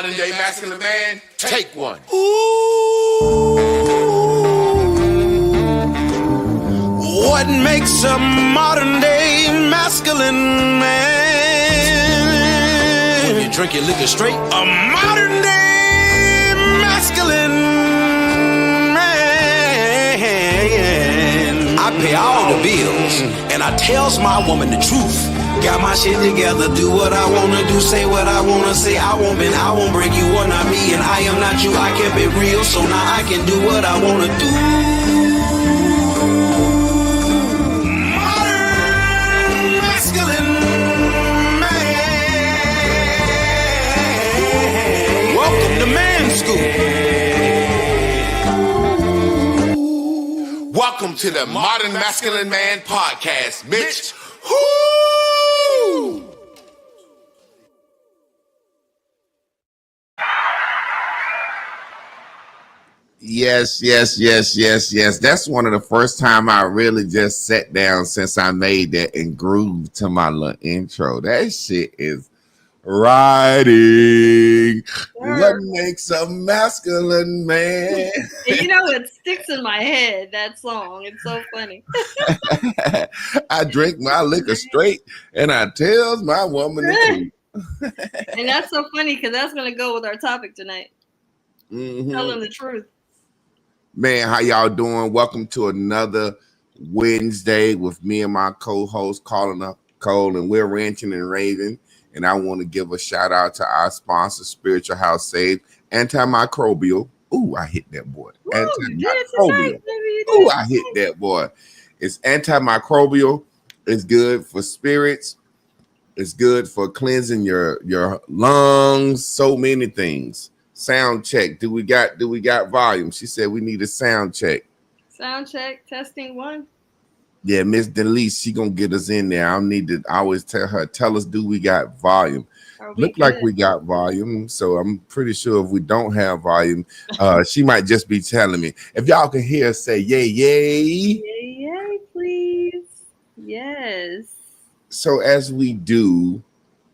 modern day masculine man, take one. Ooh, what makes a modern day masculine man? When you drink your liquor straight, a modern day masculine man. I pay all the bills and I tells my woman the truth. Got my shit together, do what I wanna do, say what I wanna say. I won't break, you are not me, and I am not you. I kept it real, so now I can do what I wanna do. Modern masculine man. Welcome to Man School. Welcome to the Modern Masculine Man Podcast, Mitch. Woo! Yes. That's one of the first time I really just sat down since I made that and grooved to my little intro. That shit is riding. Sure. What makes a masculine man? And you know, it sticks in my head, that song. It's so funny. I drink my liquor straight and I tells my woman the truth. And that's so funny because that's going to go with our topic tonight. Mm-hmm. Telling the truth. Man, how y'all doing? Welcome to another Wednesday with me and my co-host, Carla, Nicole, and we're ranting and raving. And I want to give a shout out to our sponsor, Spiritual House Save, antimicrobial. Ooh, I hit that boy. Ooh, antimicrobial. Ooh, I hit that boy. It's antimicrobial. It's good for spirits. It's good for cleansing your lungs. So many things. Sound check. Do we got volume? She said we need a sound check. Sound check. Testing 1. Yeah, Miss Denise, she gonna get us in there. I always tell her, tell us, do we got volume? Look like we got volume, so I'm pretty sure if we don't have volume, she might just be telling me. If y'all can hear us say yay, yay. Yay, yay, please. Yes. So as we do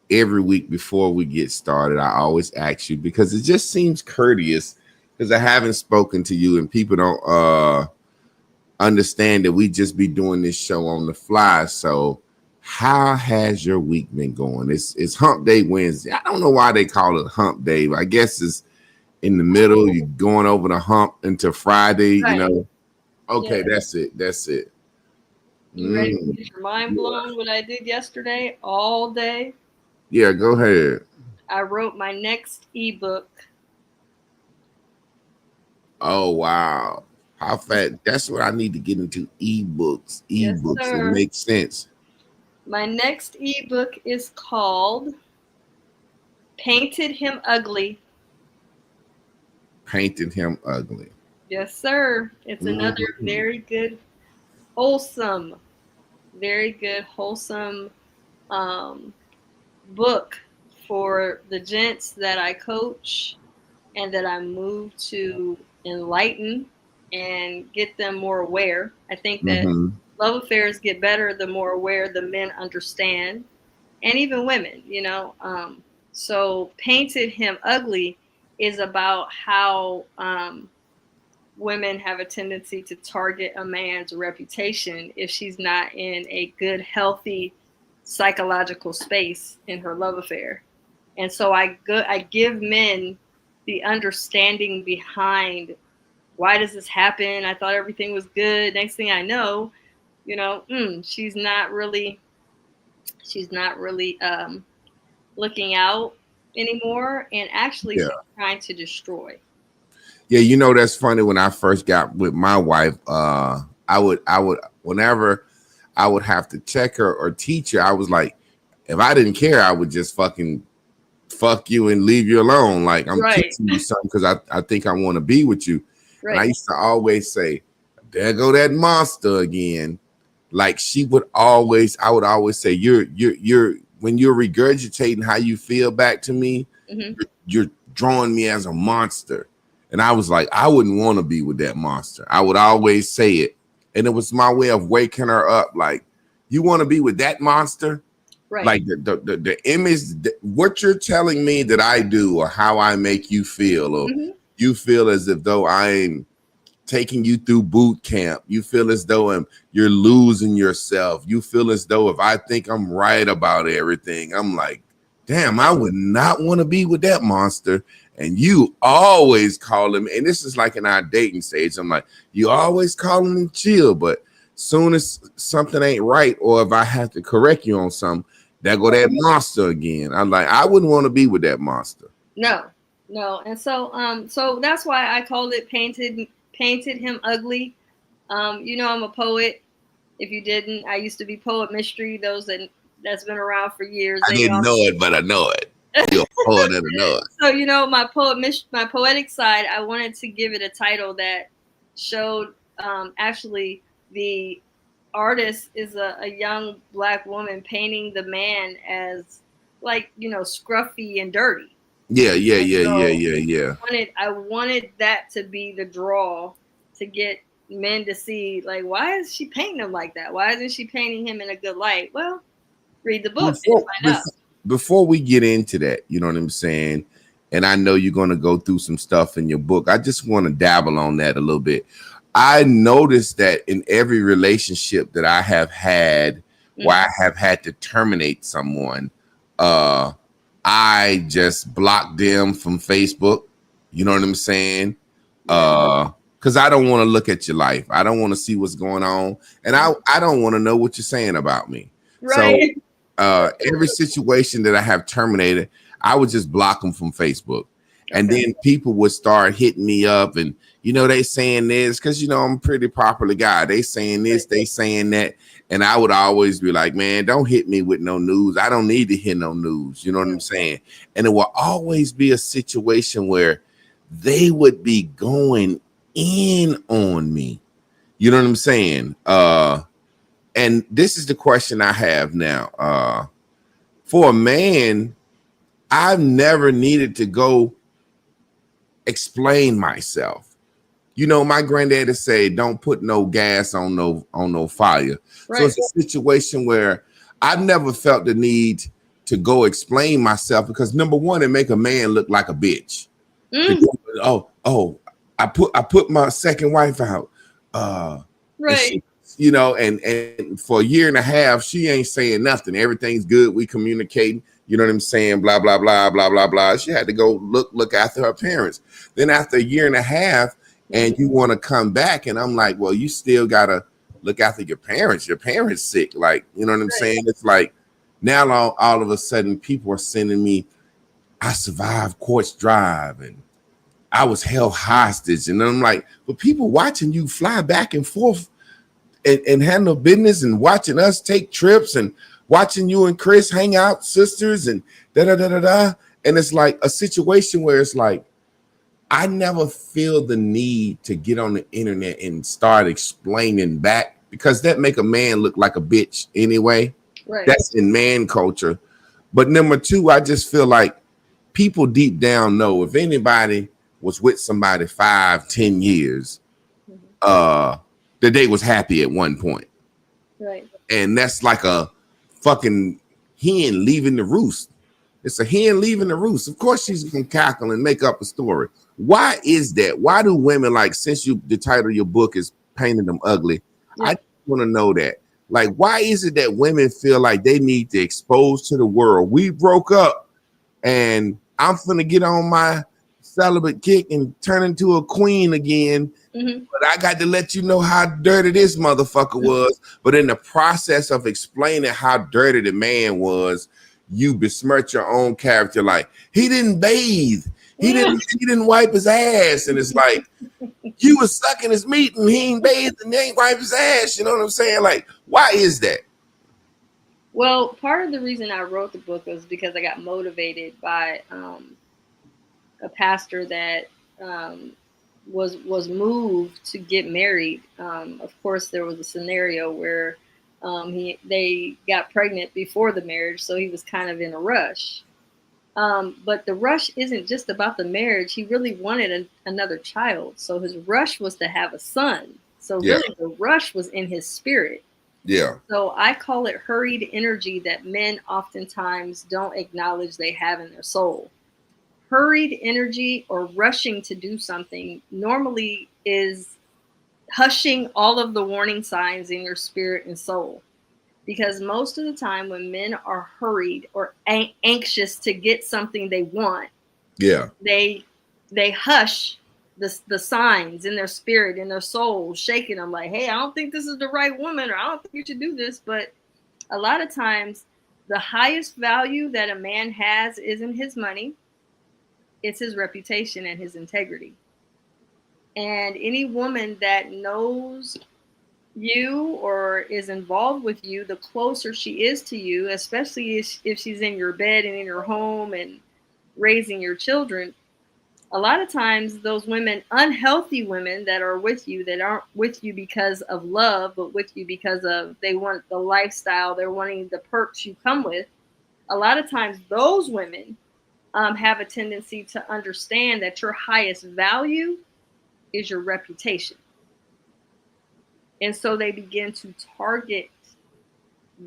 every week before we get started, I always ask you, because it just seems courteous, because I haven't spoken to you and people don't understand that we just be doing this show on the fly. So how has your week been going? It's Hump Day Wednesday. I don't know why they call it Hump Day, but I guess it's in the middle. You're going over the hump into Friday, right. You know. Okay, yeah. That's it. You ready to get your mind blown what I did yesterday all day? Yeah, go ahead. I wrote my next ebook. Oh, wow. How fast? That's what I need to get into, ebooks. Yes, it makes sense. My next ebook is called Painted Him Ugly. Painted Him Ugly. Yes, sir. It's another very good, wholesome book for the gents that I coach and that I move to enlighten and get them more aware. I think that love affairs get better the more aware the men understand, and even women, you know. So Painted Him Ugly is about how women have a tendency to target a man's reputation if she's not in a good, healthy psychological space in her love affair. And so I give men the understanding behind, why does this happen? I thought everything was good. Next thing I know, you know, she's not really looking out anymore, and actually trying to destroy. Yeah, you know, that's funny. When I first got with my wife, I would whenever I would have to check her or teach her, I was like, if I didn't care, I would just fucking fuck you and leave you alone. Like, I'm teaching you something because I think I want to be with you. Right. And I used to always say, there go that monster again. Like I would always say, you're when you're regurgitating how you feel back to me, you're drawing me as a monster. And I was like, I wouldn't want to be with that monster. I would always say it. And it was my way of waking her up. Like, you want to be with that monster? Right. Like the image, what you're telling me that I do or how I make you feel, or you feel as if though I'm taking you through boot camp. You feel as though you're losing yourself. You feel as though if I think I'm right about everything, I'm like, damn, I would not want to be with that monster. And you always call him, and this is like in our dating stage. I'm like, you always call him chill, but soon as something ain't right, or if I have to correct you on something, there go that monster again. I'm like, I wouldn't want to be with that monster. No. And so that's why I called it painted him ugly. You know, I'm a poet. If you didn't, I used to be Poet Mystery. That's been around for years. I didn't know it, but I know it. You're a poet and I know it. So, you know, my poetic side, I wanted to give it a title that showed actually the artist is a young Black woman painting the man as, like, you know, scruffy and dirty. Yeah. I wanted that to be the draw to get men to see, like, why is she painting him like that? Why isn't she painting him in a good light? Well, read the book and find out. Before we get into that, you know what I'm saying? And I know you're going to go through some stuff in your book. I just want to dabble on that a little bit. I noticed that in every relationship that I have had, where I have had to terminate someone, I just blocked them from Facebook. You know what I'm saying? Because I don't want to look at your life. I don't want to see what's going on. And I don't want to know what you're saying about me. Right. So every situation that I have terminated, I would just block them from Facebook. And then people would start hitting me up and, you know, they saying this because, you know, I'm a pretty popular guy. They saying this, they saying that. And I would always be like, man, don't hit me with no news. I don't need to hear no news. You know what I'm saying? And it will always be a situation where they would be going in on me. You know what I'm saying? And this is the question I have now. For a man, I've never needed to go explain myself. You know, my granddaddy said, don't put no gas on no fire. Right. So it's a situation where I've never felt the need to go explain myself because, number one, it make a man look like a bitch. I put my second wife out. Right. She, you know, and for a year and a half, she ain't saying nothing. Everything's good. We communicating. You know what I'm saying? Blah, blah, blah, blah, blah, blah. She had to go look after her parents. Then after a year and a half, and you want to come back, and I'm like, well, you still got to look after your parents. Your parents sick. Like, you know what I'm saying? It's like now all of a sudden people are sending me, I survived Quartz Drive, and I was held hostage. And I'm like, but people watching you fly back and forth and handle business and watching us take trips and watching you and Chris hang out, sisters, and da-da-da-da-da. And it's like a situation where it's like, I never feel the need to get on the internet and start explaining back because that make a man look like a bitch anyway. Right. That's in man culture. But number two, I just feel like people deep down know if anybody was with somebody 5-10 years, that they was happy at one point. Right. And that's like a fucking hen leaving the roost. It's a hen leaving the roost. Of course she's gonna cackle and make up a story. Why is that? Why do women, like, since the title of your book is Painting Them Ugly, I want to know that. Like, why is it that women feel like they need to expose to the world? We broke up and I'm finna get on my celibate kick and turn into a queen again. But I got to let you know how dirty this motherfucker was. But in the process of explaining how dirty the man was, you besmirch your own character. Like, he didn't bathe. He didn't wipe his ass. And it's like, you was sucking his meat and he ain't bathed and he ain't wiped his ass. You know what I'm saying? Like, why is that? Well, part of the reason I wrote the book was because I got motivated by a pastor that was moved to get married. Of course, there was a scenario where they got pregnant before the marriage, so he was kind of in a rush. But the rush isn't just about the marriage. He really wanted another child. So his rush was to have a son. So really the rush was in his spirit. Yeah. So I call it hurried energy that men oftentimes don't acknowledge they have in their soul. Hurried energy or rushing to do something normally is hushing all of the warning signs in your spirit and soul. Because most of the time, when men are hurried or anxious to get something they want, Yeah. they hush the signs in their spirit, in their soul, shaking them like, "Hey, I don't think this is the right woman," or "I don't think you should do this." But a lot of times, the highest value that a man has isn't his money; it's his reputation and his integrity. And any woman that knows you or is involved with you, the closer she is to you, especially if she's in your bed and in your home and raising your children, a lot of times those women, unhealthy women that are with you, that aren't with you because of love, but with you because of they want the lifestyle, they're wanting the perks you come with. A lot of times those women have a tendency to understand that your highest value is your reputation. And so they begin to target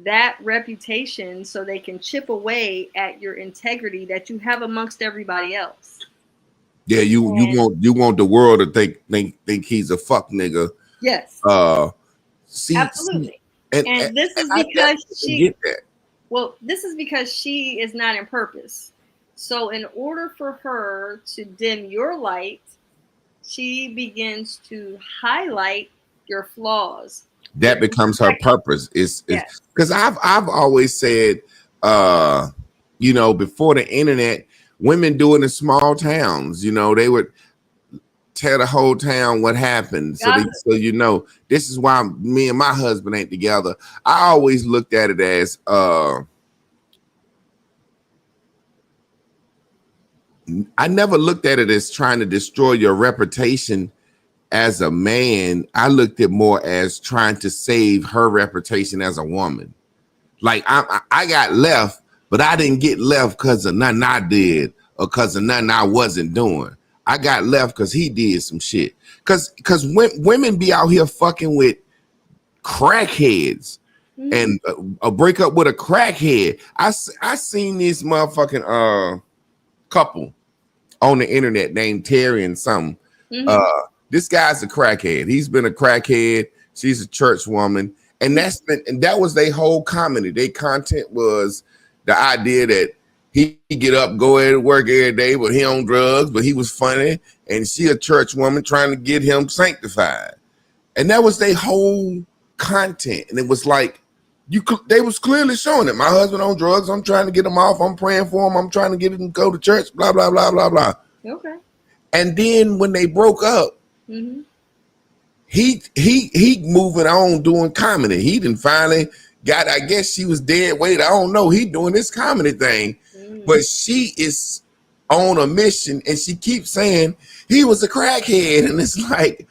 that reputation so they can chip away at your integrity that you have amongst everybody else. Yeah, you want the world to think he's a fuck nigga. Yes. Absolutely. And this is because she get that. Well, this is because she is not in purpose. So in order for her to dim your light, she begins to highlight your flaws. That becomes her purpose. Is because I've always said, before the internet, women do it in small towns. They would tell the whole town what happened. So this is why me and my husband ain't together. I always looked at it as I never looked at it as trying to destroy your reputation as a man. I looked at more as trying to save her reputation as a woman. Like I got left, but I didn't get left because of nothing I did or because of nothing I wasn't doing. I got left because he did some shit. Because women be out here fucking with crackheads and a break up with a crackhead. I seen this motherfucking couple on the internet named Terry and something. This guy's a crackhead. He's been a crackhead. She's a church woman. And that was their whole comedy. Their content was the idea that he get up, go to work every day, but he on drugs, but he was funny. And she a church woman trying to get him sanctified. And that was their whole content. And it was like, they was clearly showing it. My husband on drugs. I'm trying to get him off. I'm praying for him. I'm trying to get him to go to church, blah, blah, blah, blah, blah. Okay. And then when they broke up, he moving on doing comedy. He didn't finally got, I guess she was dead weight. I don't know. He doing this comedy thing. But she is on a mission and she keeps saying he was a crackhead. And it's like,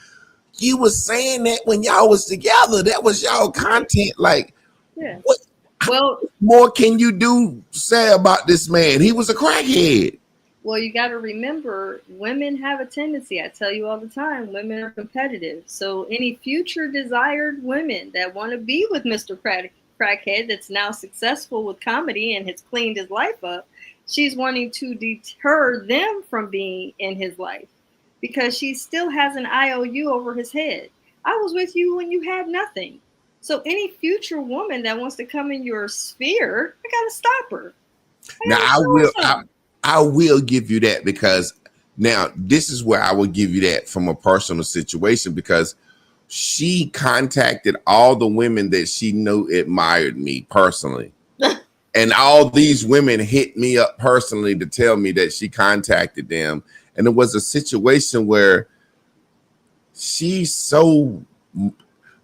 you was saying that when y'all was together. That was y'all content. Like, what more can you say about this man? He was a crackhead. Well, you got to remember, women have a tendency, I tell you all the time, women are competitive. So any future desired women that want to be with Mr. Crackhead that's now successful with comedy and has cleaned his life up, she's wanting to deter them from being in his life because she still has an IOU over his head. I was with you when you had nothing. So any future woman that wants to come in your sphere, I got to stop her. I will give you that, because now this is where I will give you that from a personal situation, because she contacted all the women that she knew admired me personally. And all these women hit me up personally to tell me that she contacted them. And it was a situation where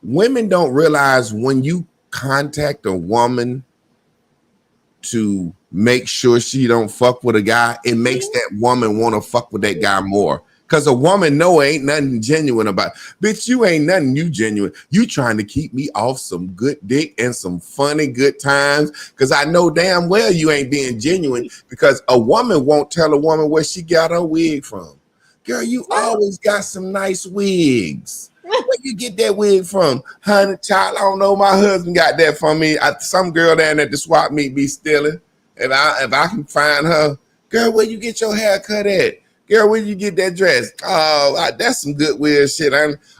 women don't realize when you contact a woman to make sure she don't fuck with a guy, it makes that woman want to fuck with that guy more. Because a woman ain't nothing genuine about. Bitch, you ain't nothing you genuine. You trying to keep me off some good dick and some funny good times. Because I know damn well you ain't being genuine, because a woman won't tell a woman where she got her wig from. Girl, you always got some nice wigs. Where you get that wig from? Honey, child, I don't know. My husband got that from me. Some girl down at the swap meet be stealing. If I can find her, girl, where you get your hair cut at? Girl, where you get that dress? Oh, that's some good weird shit.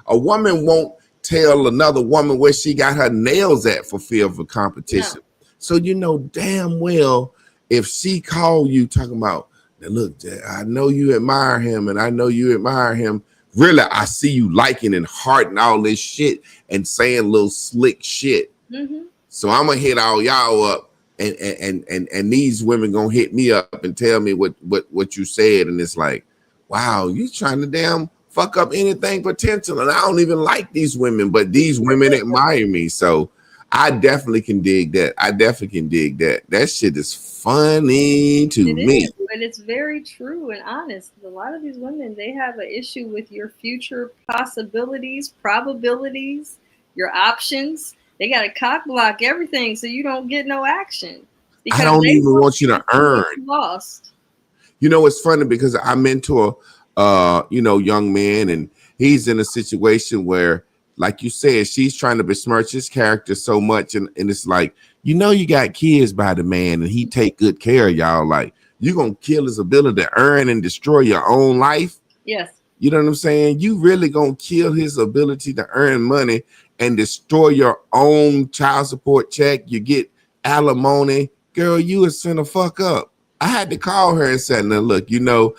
A woman won't tell another woman where she got her nails at for fear of a competition. No. So you know damn well if she call you talking about, now look, I know you admire him and I know you admire him. Really, I see you liking and hearting all this shit and saying little slick shit. Mm-hmm. So I'm gonna hit all y'all up, and these women gonna hit me up and tell me what you said, and it's like, wow, you trying to damn fuck up anything potential, and I don't even like these women, but these women admire me, so I definitely can dig that. That shit is funny to me. But it's very true and honest. A lot of these women, they have an issue with your future possibilities, probabilities, your options. They got to cock block everything so you don't get no action. I don't even want you to earn. Lost. You know, it's funny because I mentor, young man, and he's in a situation where, like you said, she's trying to besmirch his character so much, and it's like, you got kids by the man, and he take good care of y'all. Like, you gonna kill his ability to earn and destroy your own life? Yes. You know what I'm saying? You really gonna kill his ability to earn money and destroy your own child support check? You get alimony, girl. You was finna fuck up. I had to call her and say, "Now look, you know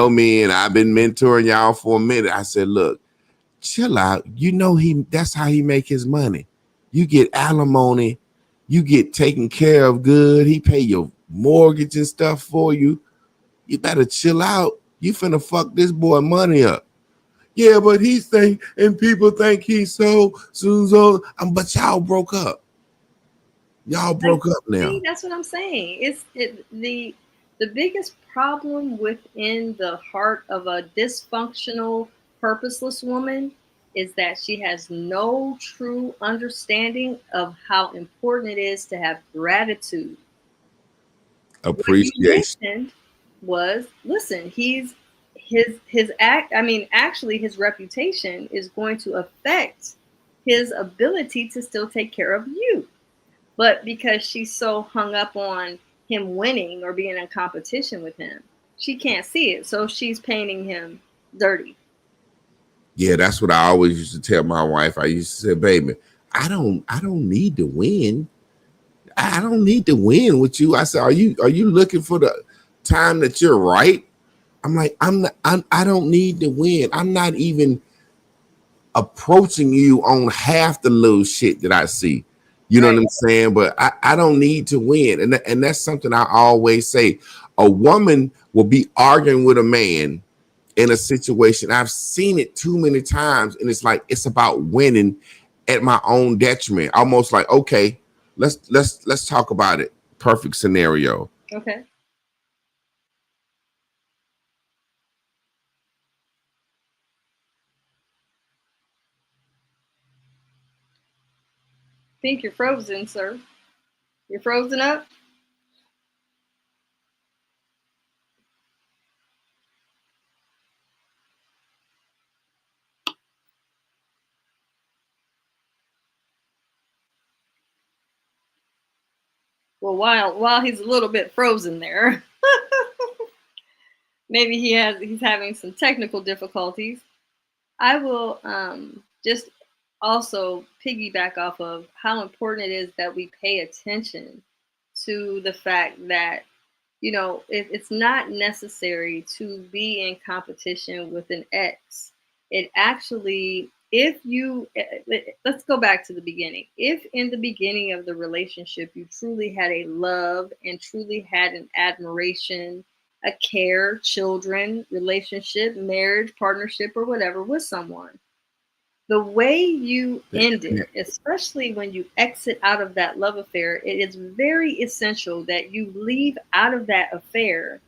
me, and I've been mentoring y'all for a minute." I said, "Look, chill out. That's how he make his money. You get alimony, you get taken care of good. He pay your mortgage and stuff for you. You better chill out. You finna fuck this boy money up." Yeah, but and people think he's so. But y'all broke up. Y'all broke up now. See, that's what I'm saying. The biggest problem within the heart of a dysfunctional, purposeless woman is that she has no true understanding of how important it is to have gratitude. Appreciation Listen, his reputation is going to affect his ability to still take care of you. But because she's so hung up on him winning or being in competition with him, she can't see it. So she's painting him dirty. Yeah, that's what I always used to tell my wife. I used to say, "Baby, I don't need to win. I don't need to win with you." I said, "Are you looking for the time that you're right?" I'm like, I don't need to win. I'm not even approaching you on half the little shit that I see. You know what I'm saying? But I don't need to win. And that's something I always say. A woman will be arguing with a man in a situation. I've seen it too many times. And it's like, it's about winning at my own detriment. Almost like, okay, let's talk about it. Perfect scenario. Okay. I think you're frozen, sir. You're frozen up? Well, while he's a little bit frozen there, maybe he's having some technical difficulties. I will just also piggyback off of how important it is that we pay attention to the fact that, it's not necessary to be in competition with an ex. It actually, let's go back to the beginning. If in the beginning of the relationship, you truly had a love and truly had an admiration, a care, children, relationship, marriage, partnership, or whatever with someone, the way you end it, especially when you exit out of that love affair, it is very essential that you leave out of that affair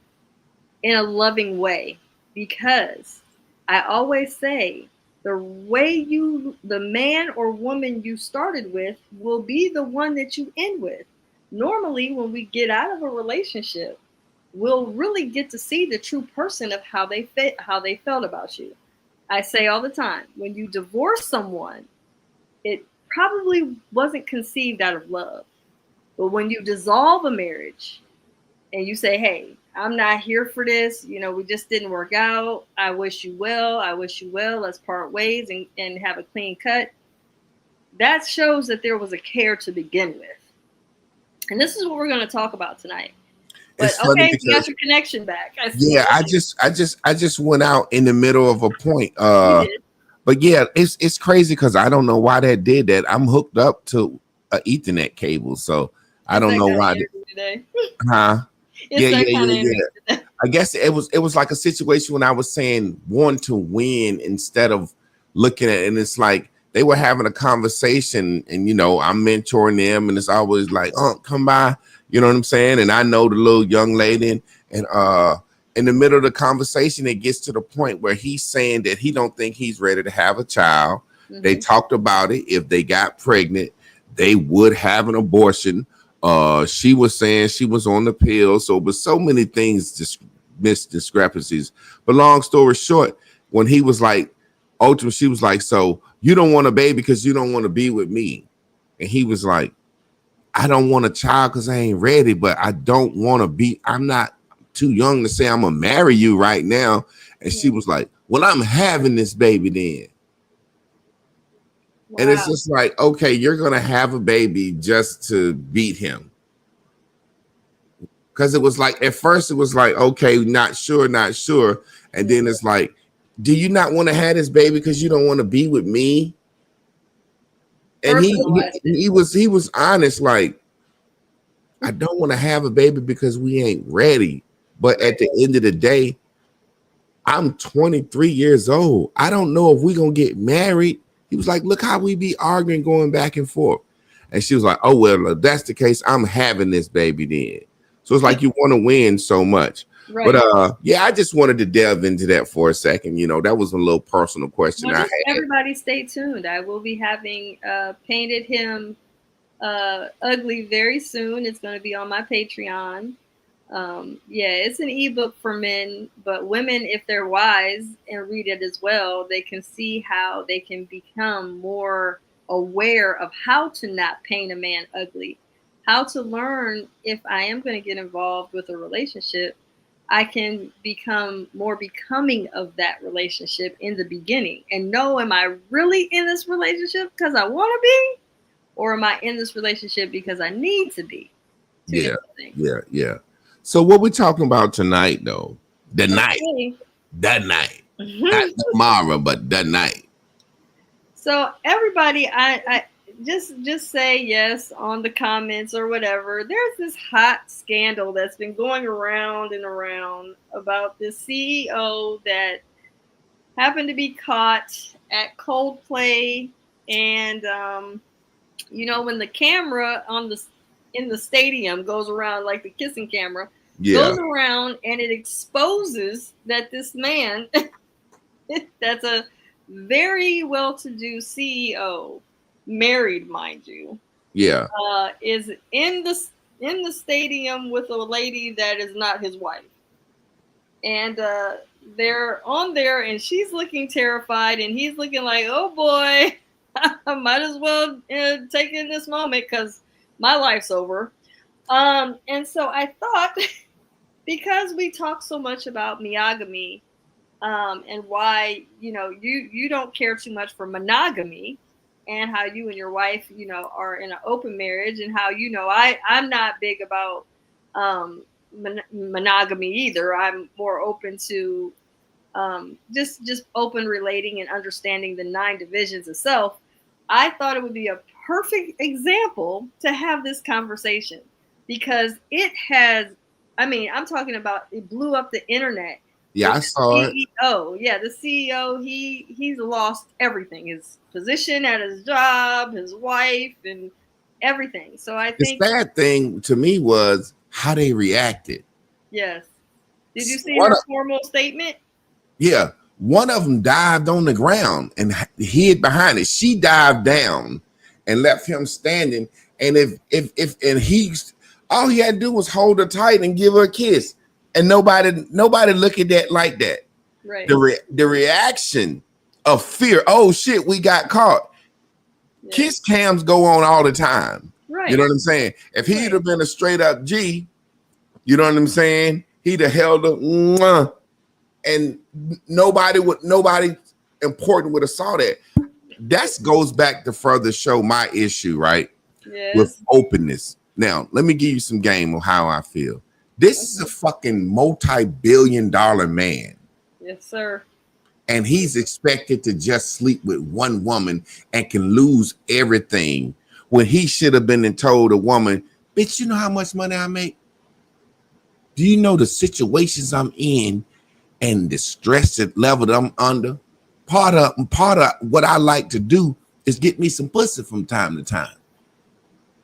in a loving way. Because I always say, the man or woman you started with will be the one that you end with. Normally, when we get out of a relationship, we'll really get to see the true person of how they felt about you. I say all the time, when you divorce someone, it probably wasn't conceived out of love. But when you dissolve a marriage and you say, hey, I'm not here for this, we just didn't work out. I wish you well. I wish you well. Let's part ways and have a clean cut. That shows that there was a care to begin with. And this is what we're going to talk about tonight. But okay, you got your connection back. I just went out in the middle of a point. But yeah, it's crazy because I don't know why that did that. I'm hooked up to an Ethernet cable, so I don't know why. Huh? Yeah. I guess it was like a situation when I was saying want to win instead of looking at it, and it's like they were having a conversation, and I'm mentoring them, and it's always like, oh, come by, you know what I'm saying? And I know the little young lady, and in the middle of the conversation, it gets to the point where he's saying that he don't think he's ready to have a child. Mm-hmm. They talked about it. If they got pregnant, they would have an abortion. She was saying she was on the pill. So, but so many things, just missed discrepancies. But long story short, when he was like, ultimately, she was like, so you don't want a baby because you don't want to be with me. And he was like, I don't want a child because I ain't ready, but I don't want to be, I'm not too young to say I'm gonna marry you right now. And she was like, well, I'm having this baby then. Wow. And it's just like, okay, you're gonna have a baby just to beat him. Because it was like, at first it was like, okay, not sure. And then it's like, do you not want to have this baby because you don't want to be with me? And he was honest, like, I don't want to have a baby because we ain't ready. But at the end of the day, I'm 23 years old. I don't know if we're going to get married. He was like, look how we be arguing, going back and forth. And she was like, oh, well, if that's the case, I'm having this baby then. So it's like you want to win so much. Right. But I just wanted to delve into that for a second. That was a little personal question I had. Everybody stay tuned. I will be having painted him ugly very soon. It's going to be on my Patreon. It's an ebook for men, but women, if they're wise and read it as well, they can see how they can become more aware of how to not paint a man ugly, how to learn if I am going to get involved with a relationship, I can become more becoming of that relationship in the beginning and know, am I really in this relationship because I want to be, or am I in this relationship because I need to be? Yeah. So what we're talking about tonight, though, that night, mm-hmm. Not tomorrow, but that night. So everybody, I just say yes on the comments or whatever. There's this hot scandal that's been going around and around about this CEO that happened to be caught at Coldplay, and when the camera in the stadium goes around, like the kissing camera, goes around, and it exposes that this man that's a very well-to-do CEO, married, mind you, is in the stadium with a lady that is not his wife, and they're on there, and she's looking terrified, and he's looking like, oh boy, I might as well take in this moment because my life's over. And so I thought, because we talk so much about monogamy, and why, you don't care too much for monogamy, and how you and your wife, are in an open marriage, and how, I'm not big about monogamy either. I'm more open to just open relating and understanding the 9 divisions of self. I thought it would be a perfect example to have this conversation, because it has, I'm talking about, it blew up the internet. Yeah, I saw it. The CEO, he's lost everything, his position at his job, his wife, and everything. So I think the sad thing to me was how they reacted. Yes. Did you see her formal statement? Yeah. One of them dived on the ground and hid behind it. She dived down and left him standing. And if all he had to do was hold her tight and give her a kiss. And nobody look at that like that. Right. The reaction of fear. Oh shit, we got caught. Yeah. Kiss cams go on all the time. Right. You know what I'm saying? If he'd have been a straight up G, you know what I'm saying? He'd have held up, and nobody important would have saw that. That goes back to further show my issue, right? Yes. With openness. Now, let me give you some game of how I feel. This is a fucking multi-billion-dollar man. Yes, sir. And he's expected to just sleep with one woman and can lose everything when he should have been told a woman, bitch, you know how much money I make? Do you know the situations I'm in and the stress level that I'm under? Part of what I like to do is get me some pussy from time to time.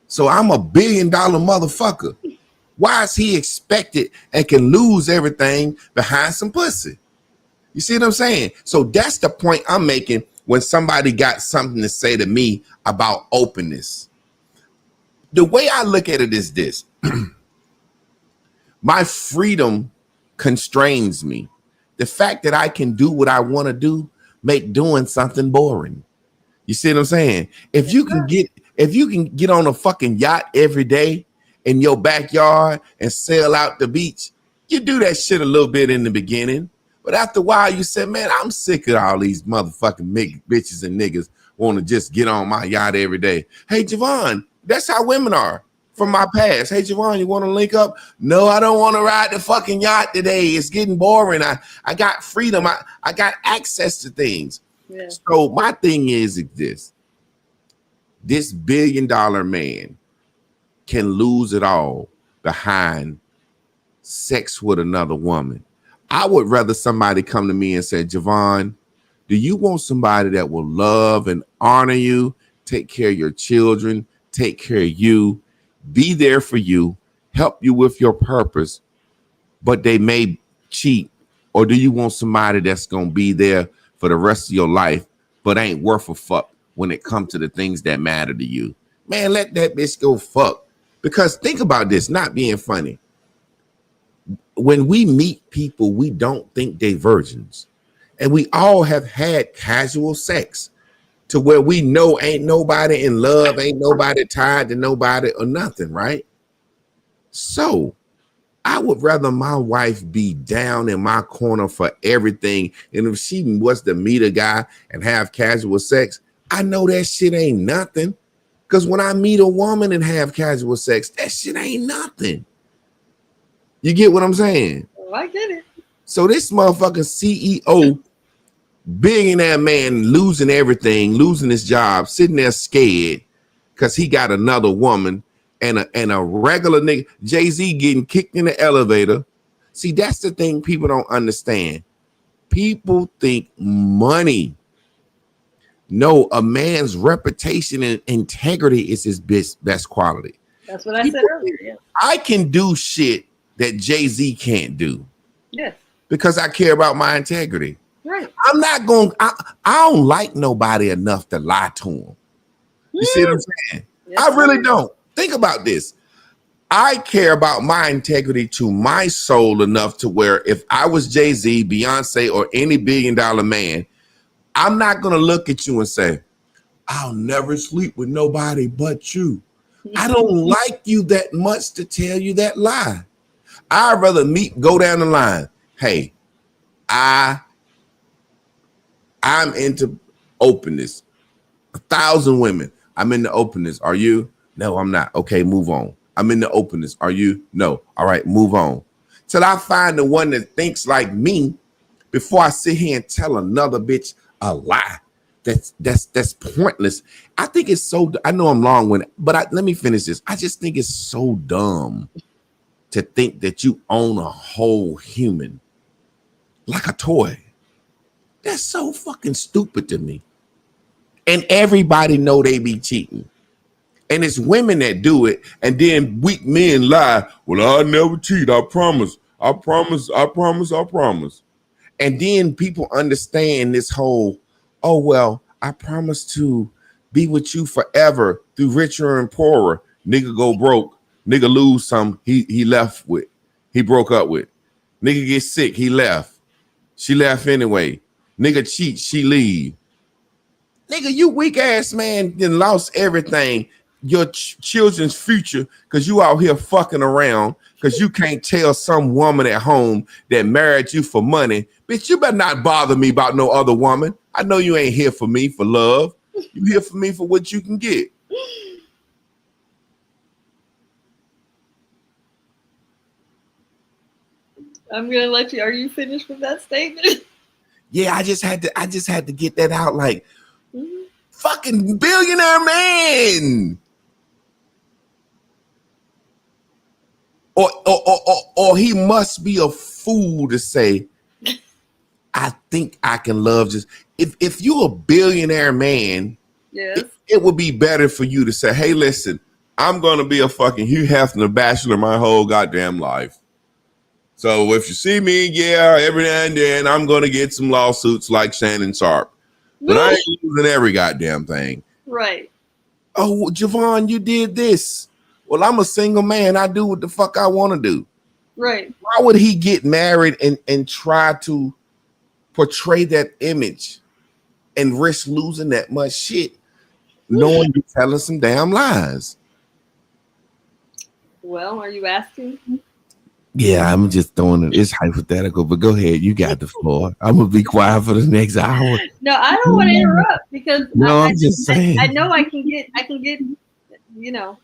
So I'm a $1 billion motherfucker. Why is he expected and can lose everything behind some pussy? You see what I'm saying? So that's the point I'm making when somebody got something to say to me about openness. The way I look at it is this. My freedom constrains me. The fact that I can do what I want to do make doing something boring. You see what I'm saying? If you can get on a fucking yacht every day in your backyard and sail out the beach, you do that shit a little bit in the beginning. But after a while, you said, man, I'm sick of all these motherfucking bitches and niggas want to just get on my yacht every day. Hey, Javon, that's how women are from my past. Hey, Javon, you want to link up? No, I don't want to ride the fucking yacht today. It's getting boring. I got freedom. I got access to things. Yeah. So my thing is this $1 billion man can lose it all behind sex with another woman. I would rather somebody come to me and say, Javon, do you want somebody that will love and honor you, take care of your children, take care of you, be there for you, help you with your purpose, but they may cheat? Or do you want somebody that's going to be there for the rest of your life, but ain't worth a fuck when it comes to the things that matter to you? Man, let that bitch go fuck. Because think about this, not being funny. When we meet people, we don't think they virgins. And we all have had casual sex to where we know ain't nobody in love, ain't nobody tied to nobody or nothing, right? So I would rather my wife be down in my corner for everything. And if she was to meet a guy and have casual sex, I know that shit ain't nothing. Because when I meet a woman and have casual sex, that shit ain't nothing. You get what I'm saying? Oh, I get it. So this motherfucking CEO, billionaire man, losing everything, losing his job, sitting there scared because he got another woman and a regular nigga, Jay-Z getting kicked in the elevator. See, that's the thing people don't understand. People think money. No, a man's reputation and integrity is his best quality. That's what I said earlier. Yeah. I can do shit that Jay-Z can't do. Yes. Because I care about my integrity. Right. I'm not going, I don't like nobody enough to lie to him. You see what I'm saying? Yes, I really don't. Think about this. I care about my integrity to my soul enough to where if I was Jay-Z, Beyonce, or any $1 billion man, I'm not going to look at you and say, I'll never sleep with nobody but you. I don't like you that much to tell you that lie. I'd rather go down the line. Hey, I'm into openness. 1,000 women. I'm into openness. Are you? No, I'm not. Okay, move on. I'm into openness. Are you? No. All right, move on. Till I find the one that thinks like me before I sit here and tell another bitch a lie. That's pointless. I think it's so, I know I'm long-winded, but let me finish this. I just think it's so dumb to think that you own a whole human like a toy. That's so fucking stupid to me. And everybody know they be cheating. And it's women that do it. And then weak men lie. Well, I'll never cheat. I promise. I promise. I promise. I promise. And then people understand this whole, oh, well, I promise to be with you forever through richer and poorer. Nigga go broke. Nigga lose some he left with. He broke up with. Nigga get sick. He left. She left anyway. Nigga cheat, she leave. Nigga, you weak ass man then lost everything. Your children's future because you out here fucking around because you can't tell some woman at home that married you for money. Bitch, you better not bother me about no other woman. I know you ain't here for me for love. You here for me for what you can get. I'm gonna let you. Are you finished with that statement? Yeah, I just had to get that out. Like, fucking billionaire man. Or he must be a fool to say, I think I can love just if you're a billionaire man, Yes. it would be better for you to say, hey, listen, I'm gonna be a fucking Hugh Hefner bachelor my whole goddamn life. So if you see me, yeah, every now and then I'm gonna get some lawsuits like Shannon Sharp. But I ain't losing every goddamn thing. Right. Oh, Javon, you did this. Well, I'm a single man. I do what the fuck I want to do. Right. Why would he get married and try to portray that image and risk losing that much shit, knowing you're telling some damn lies? Well, are you asking? Yeah, I'm just throwing it. It's hypothetical, but go ahead. You got the floor. I'm gonna be quiet for the next hour. No, I don't want to interrupt because I'm just saying. I know I can get, you know.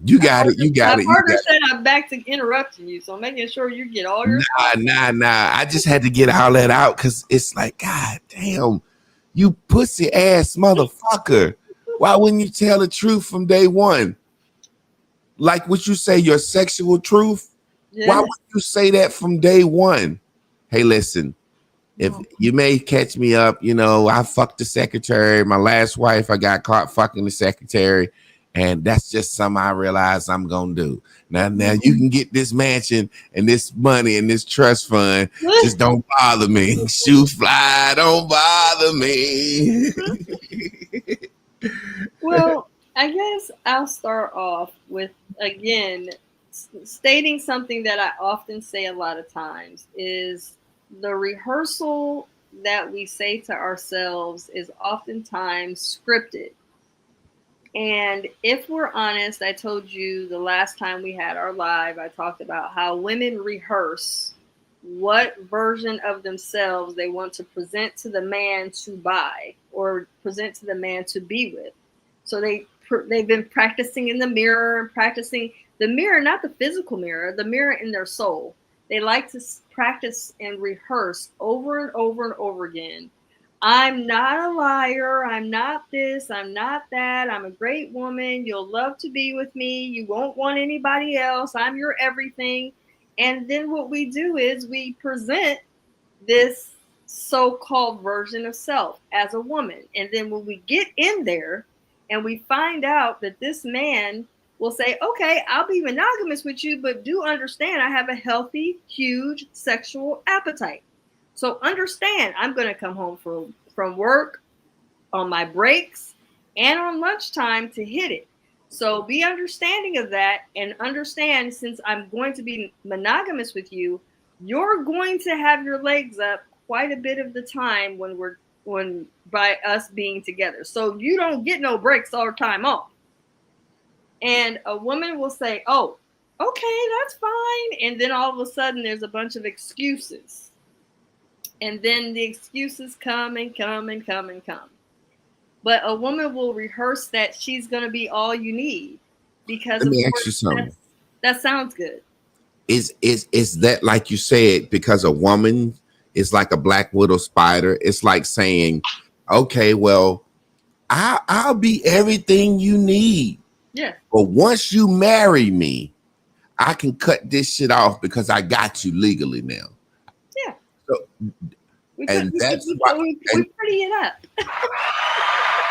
You got it. My partner said I'm back to interrupting you, so I'm making sure you get all your. Nah. I just had to get all that out because it's like, God damn, you pussy ass motherfucker. Why wouldn't you tell the truth from day one? Like what you say, your sexual truth. Yeah. Why would you say that from day one? Hey, listen, if you may catch me up, I fucked the secretary. My last wife, I got caught fucking the secretary. And that's just something I realized I'm going to do. Now you can get this mansion and this money and this trust fund. Just don't bother me. Shoe fly, don't bother me. Well, I guess I'll start off with, again, stating something that I often say a lot of times is the rehearsal that we say to ourselves is oftentimes scripted. And if we're honest, I told you the last time we had our live, I talked about how women rehearse what version of themselves they want to present to the man to buy or present to the man to be with. So they've been practicing in the mirror, practicing the mirror, not the physical mirror, the mirror in their soul. They like to practice and rehearse over and over and over again. I'm not a liar. I'm not this. I'm not that. I'm a great woman. You'll love to be with me. You won't want anybody else. I'm your everything. And then what we do is we present this so-called version of self as a woman. And then when we get in there and we find out that this man will say, okay, I'll be monogamous with you, but do understand I have a healthy, huge sexual appetite. So understand, I'm going to come home from work on my breaks and on lunchtime to hit it. So be understanding of that and understand, since I'm going to be monogamous with you, you're going to have your legs up quite a bit of the time when by us being together. So you don't get no breaks or time off. And a woman will say, oh, okay, that's fine. And then all of a sudden there's a bunch of excuses. And then the excuses come and come and come and come. But a woman will rehearse that she's going to be all you need because let me ask you something. That sounds good. Is that, like you said, because a woman is like a black widow spider? It's like saying, okay, well, I'll be everything you need. Yeah. But once you marry me, I can cut this shit off because I got you legally now. Yeah. So, we pretty it up.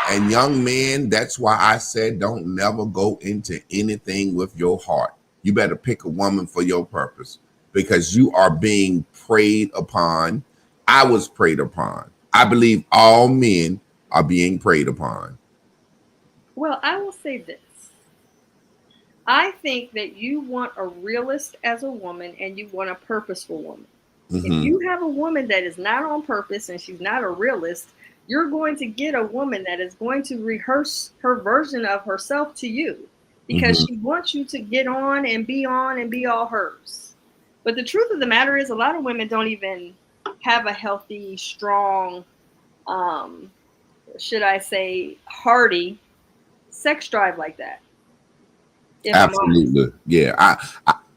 And young men, that's why I said don't never go into anything with your heart. You better pick a woman for your purpose because you are being preyed upon. I was preyed upon. I believe all men are being preyed upon. Well, I will say this. I think that you want a realist as a woman and you want a purposeful woman. If you have a woman that is not on purpose and she's not a realist, you're going to get a woman that is going to rehearse her version of herself to you because she wants you to get on and be all hers. But the truth of the matter is, a lot of women don't even have a healthy, strong, should I say, hearty sex drive like that. Absolutely. Yeah.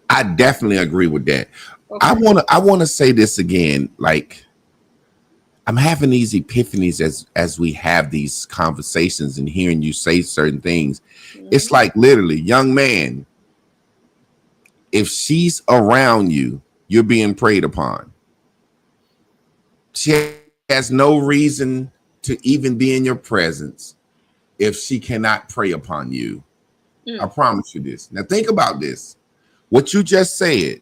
I definitely agree with that. Okay. I wanna say this again. Like, I'm having these epiphanies as we have these conversations and hearing you say certain things. It's like, literally, young man, if she's around you, you're being preyed upon. She has no reason to even be in your presence if she cannot prey upon you. I promise you this. Now think about this. What you just said,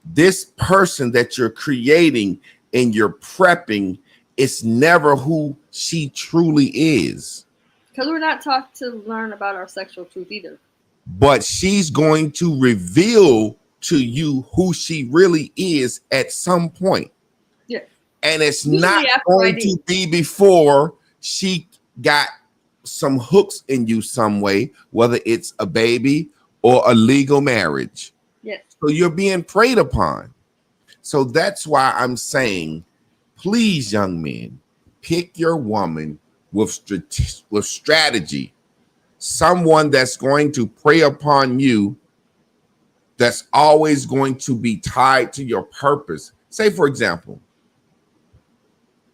this person that you're creating and you're prepping is never who she truly is. Because we're not taught to learn about our sexual truth either. But she's going to reveal to you who she really is at some point. Yeah. And it's not going to be before she got some hooks in you some way, whether it's a baby or a legal marriage. Yes. So you're being preyed upon. So that's why I'm saying, please, young men, pick your woman with strategy. Someone that's going to prey upon you, that's always going to be tied to your purpose. Say, for example,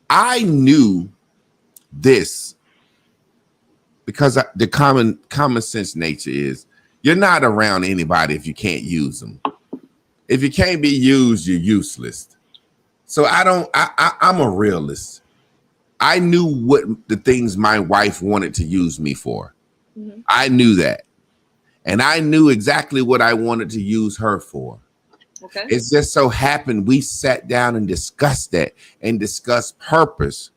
I knew this because the common sense nature is you're not around anybody if you can't use them. If you can't be used, you're useless. So I'm a realist. I knew what the things my wife wanted to use me for. I knew that. And I knew exactly what I wanted to use her for. Okay. It just so happened we sat down and discussed that and discussed purpose.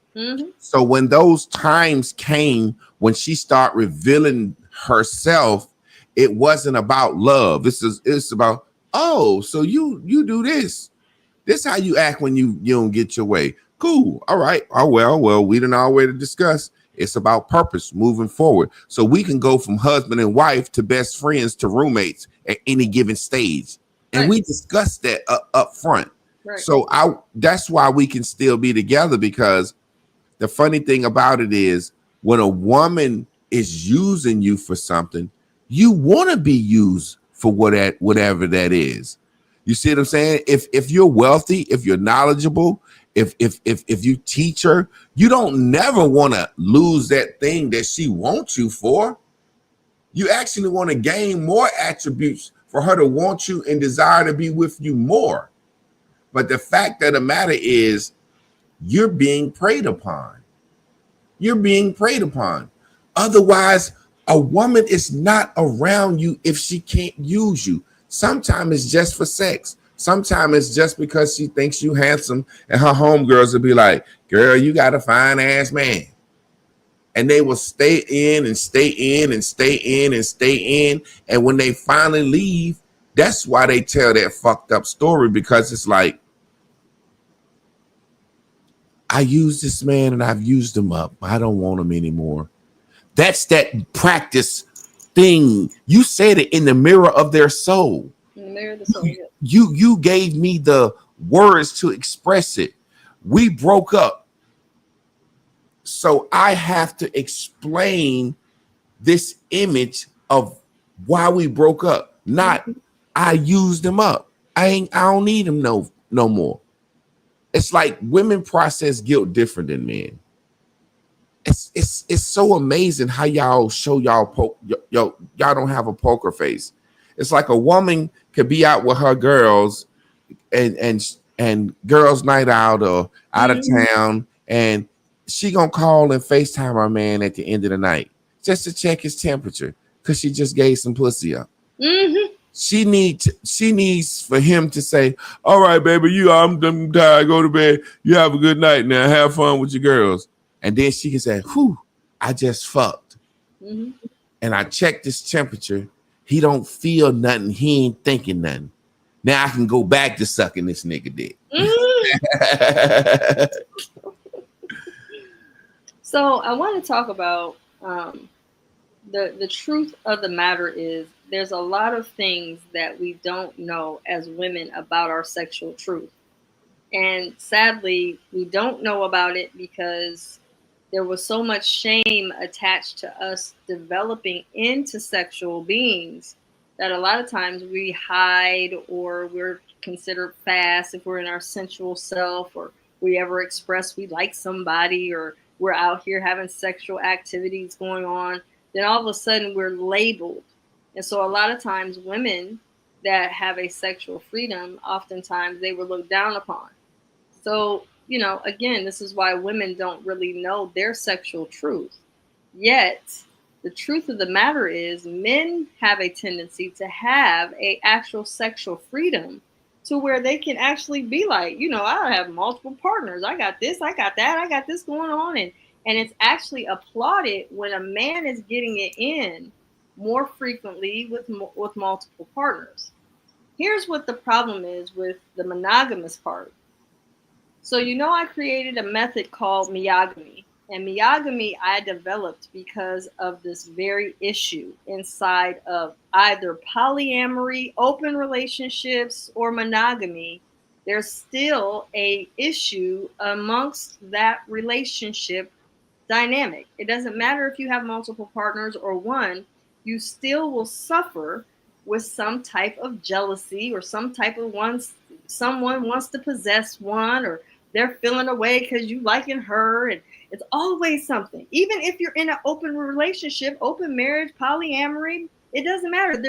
So when those times came, when she started revealing herself, it wasn't about love. It's about, oh, so you do this. This how you act when you don't get your way. Cool. All right. Oh, well, we didn't already discuss. It's about purpose moving forward. So we can go from husband and wife to best friends to roommates at any given stage. And we discussed that up front. Right. So that's why we can still be together, because the funny thing about it is when a woman is using you for something, you want to be used for whatever that is. You see what I'm saying? If you're wealthy, if you're knowledgeable, if you teach her, you don't never want to lose that thing that she wants you for. You actually want to gain more attributes for her to want you and desire to be with you more. But the fact of the matter is, you're being preyed upon. You're being preyed upon. Otherwise, a woman is not around you if she can't use you. Sometimes it's just for sex. Sometimes it's just because she thinks you handsome, and her homegirls will be like, girl, you got a fine ass man. And they will stay in and stay in and stay in and stay in. And when they finally leave, that's why they tell that fucked up story, because it's like, I used this man and I've used him up. I don't want him anymore. That's that practice thing. You said it, in the mirror of their soul. In the mirror of the soul. You gave me the words to express it. We broke up. So I have to explain this image of why we broke up. Not I used him up. I don't need him no more. It's like women process guilt different than men. It's so amazing how y'all show y'all don't have a poker face. It's like a woman could be out with her girls and girls' night out or out of town, and she gonna call and FaceTime her man at the end of the night just to check his temperature because she just gave some pussy up. She needs for him to say, all right, baby, I'm tired, go to bed. You have a good night now. Have fun with your girls. And then she can say, whew, I just fucked. And I checked his temperature. He don't feel nothing. He ain't thinking nothing. Now I can go back to sucking this nigga dick. So I want to talk about the truth of the matter is there's a lot of things that we don't know as women about our sexual truth. And sadly, we don't know about it because there was so much shame attached to us developing into sexual beings that a lot of times we hide, or we're considered fast if we're in our sensual self, or we ever express we like somebody, or we're out here having sexual activities going on. Then all of a sudden we're labeled. And so a lot of times women that have a sexual freedom, oftentimes they were looked down upon. So, again, this is why women don't really know their sexual truth. Yet, the truth of the matter is men have a tendency to have a actual sexual freedom to where they can actually be like, I have multiple partners. I got this, I got that, I got this going on. And it's actually applauded when a man is getting it in more frequently with multiple partners. Here's what the problem is with the monogamous part. So, I created a method called Miyagami. And Miyagami I developed because of this very issue inside of either polyamory, open relationships, or monogamy. There's still a issue amongst that relationship dynamic. It doesn't matter if you have multiple partners or one, you still will suffer with some type of jealousy, or some type of someone wants to possess one, or they're feeling away because you liking her, and it's always something. Even if you're in an open relationship, open marriage, polyamory, it doesn't matter.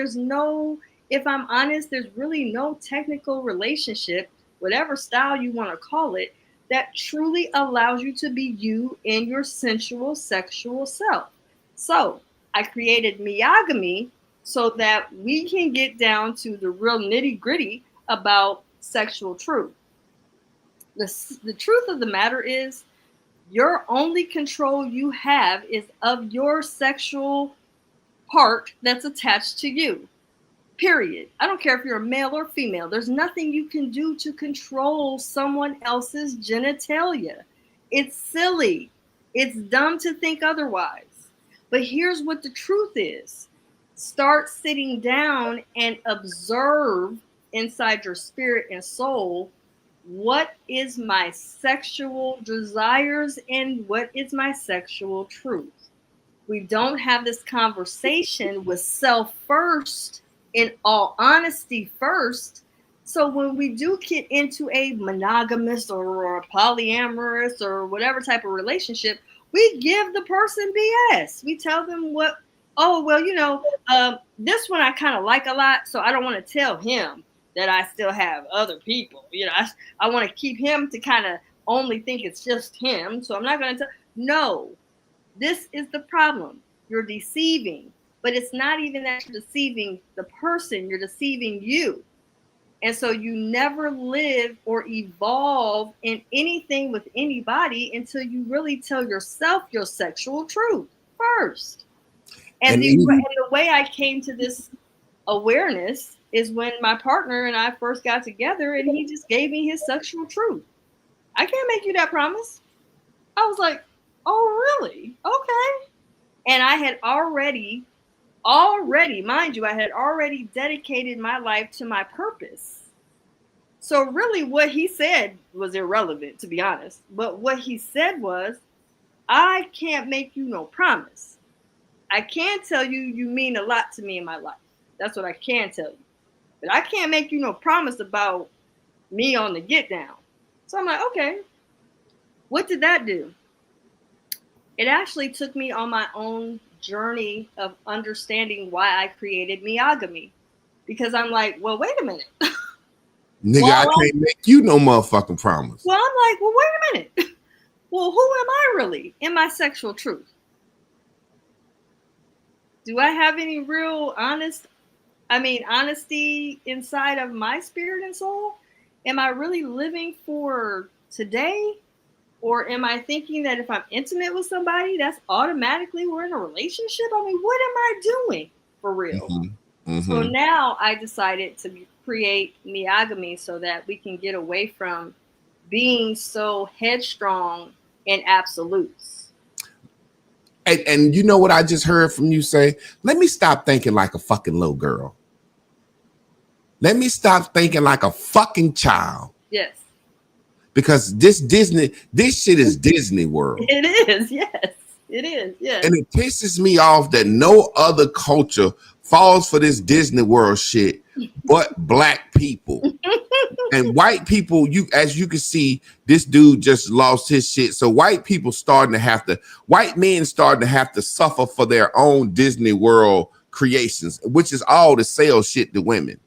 If I'm honest, there's really no technical relationship, whatever style you want to call it, that truly allows you to be you in your sensual, sexual self. So I created Miyagami so that we can get down to the real nitty gritty about sexual truth. The truth of the matter is, your only control you have is of your sexual part that's attached to you. Period. I don't care if you're a male or female. There's nothing you can do to control someone else's genitalia. It's silly. It's dumb to think otherwise. But here's what the truth is. Start sitting down and observe inside your spirit and soul, what is my sexual desires and what is my sexual truth. We don't have this conversation with self first, in all honesty first. So when we do get into a monogamous or a polyamorous or whatever type of relationship, we give the person BS. We tell them this one I kind of like a lot, so I don't want to tell him that I still have other people. I want to keep him to kind of only think it's just him. So I'm not going to tell. No, this is the problem. You're deceiving, but it's not even that you're deceiving the person, you're deceiving you. And so you never live or evolve in anything with anybody until you really tell yourself your sexual truth first. And the way I came to this awareness is when my partner and I first got together, and he just gave me his sexual truth. I can't make you that promise. I was like, oh, really? Okay. And I had already, mind you, I had already dedicated my life to my purpose. So really what he said was irrelevant, to be honest. But what he said was, I can't make you no promise. I can tell you you mean a lot to me in my life. That's what I can tell you. But I can't make you no promise about me on the get down. So I'm like, okay. What did that do? It actually took me on my own journey of understanding why I created Miyagami. Because I'm like, well, wait a minute. Nigga, I can't make you no motherfucking promise. Well, I'm like, well, wait a minute. Well, who am I really in my sexual truth? Do I have any real honesty inside of my spirit and soul? Am I really living for today? Or am I thinking that if I'm intimate with somebody, that's automatically we're in a relationship? I mean, what am I doing for real? Mm-hmm. Mm-hmm. So now I decided to create monogamy so that we can get away from being so headstrong in absolutes. And you know what I just heard from you say? Let me stop thinking like a fucking little girl. Let me stop thinking like a fucking child. Yes. Because this shit is Disney World. It is, yes. It is, yes. And it pisses me off that no other culture falls for this Disney World shit but black people. And white people, as you can see, this dude just lost his shit. So white men starting to have to suffer for their own Disney World creations, which is all to sell shit to women.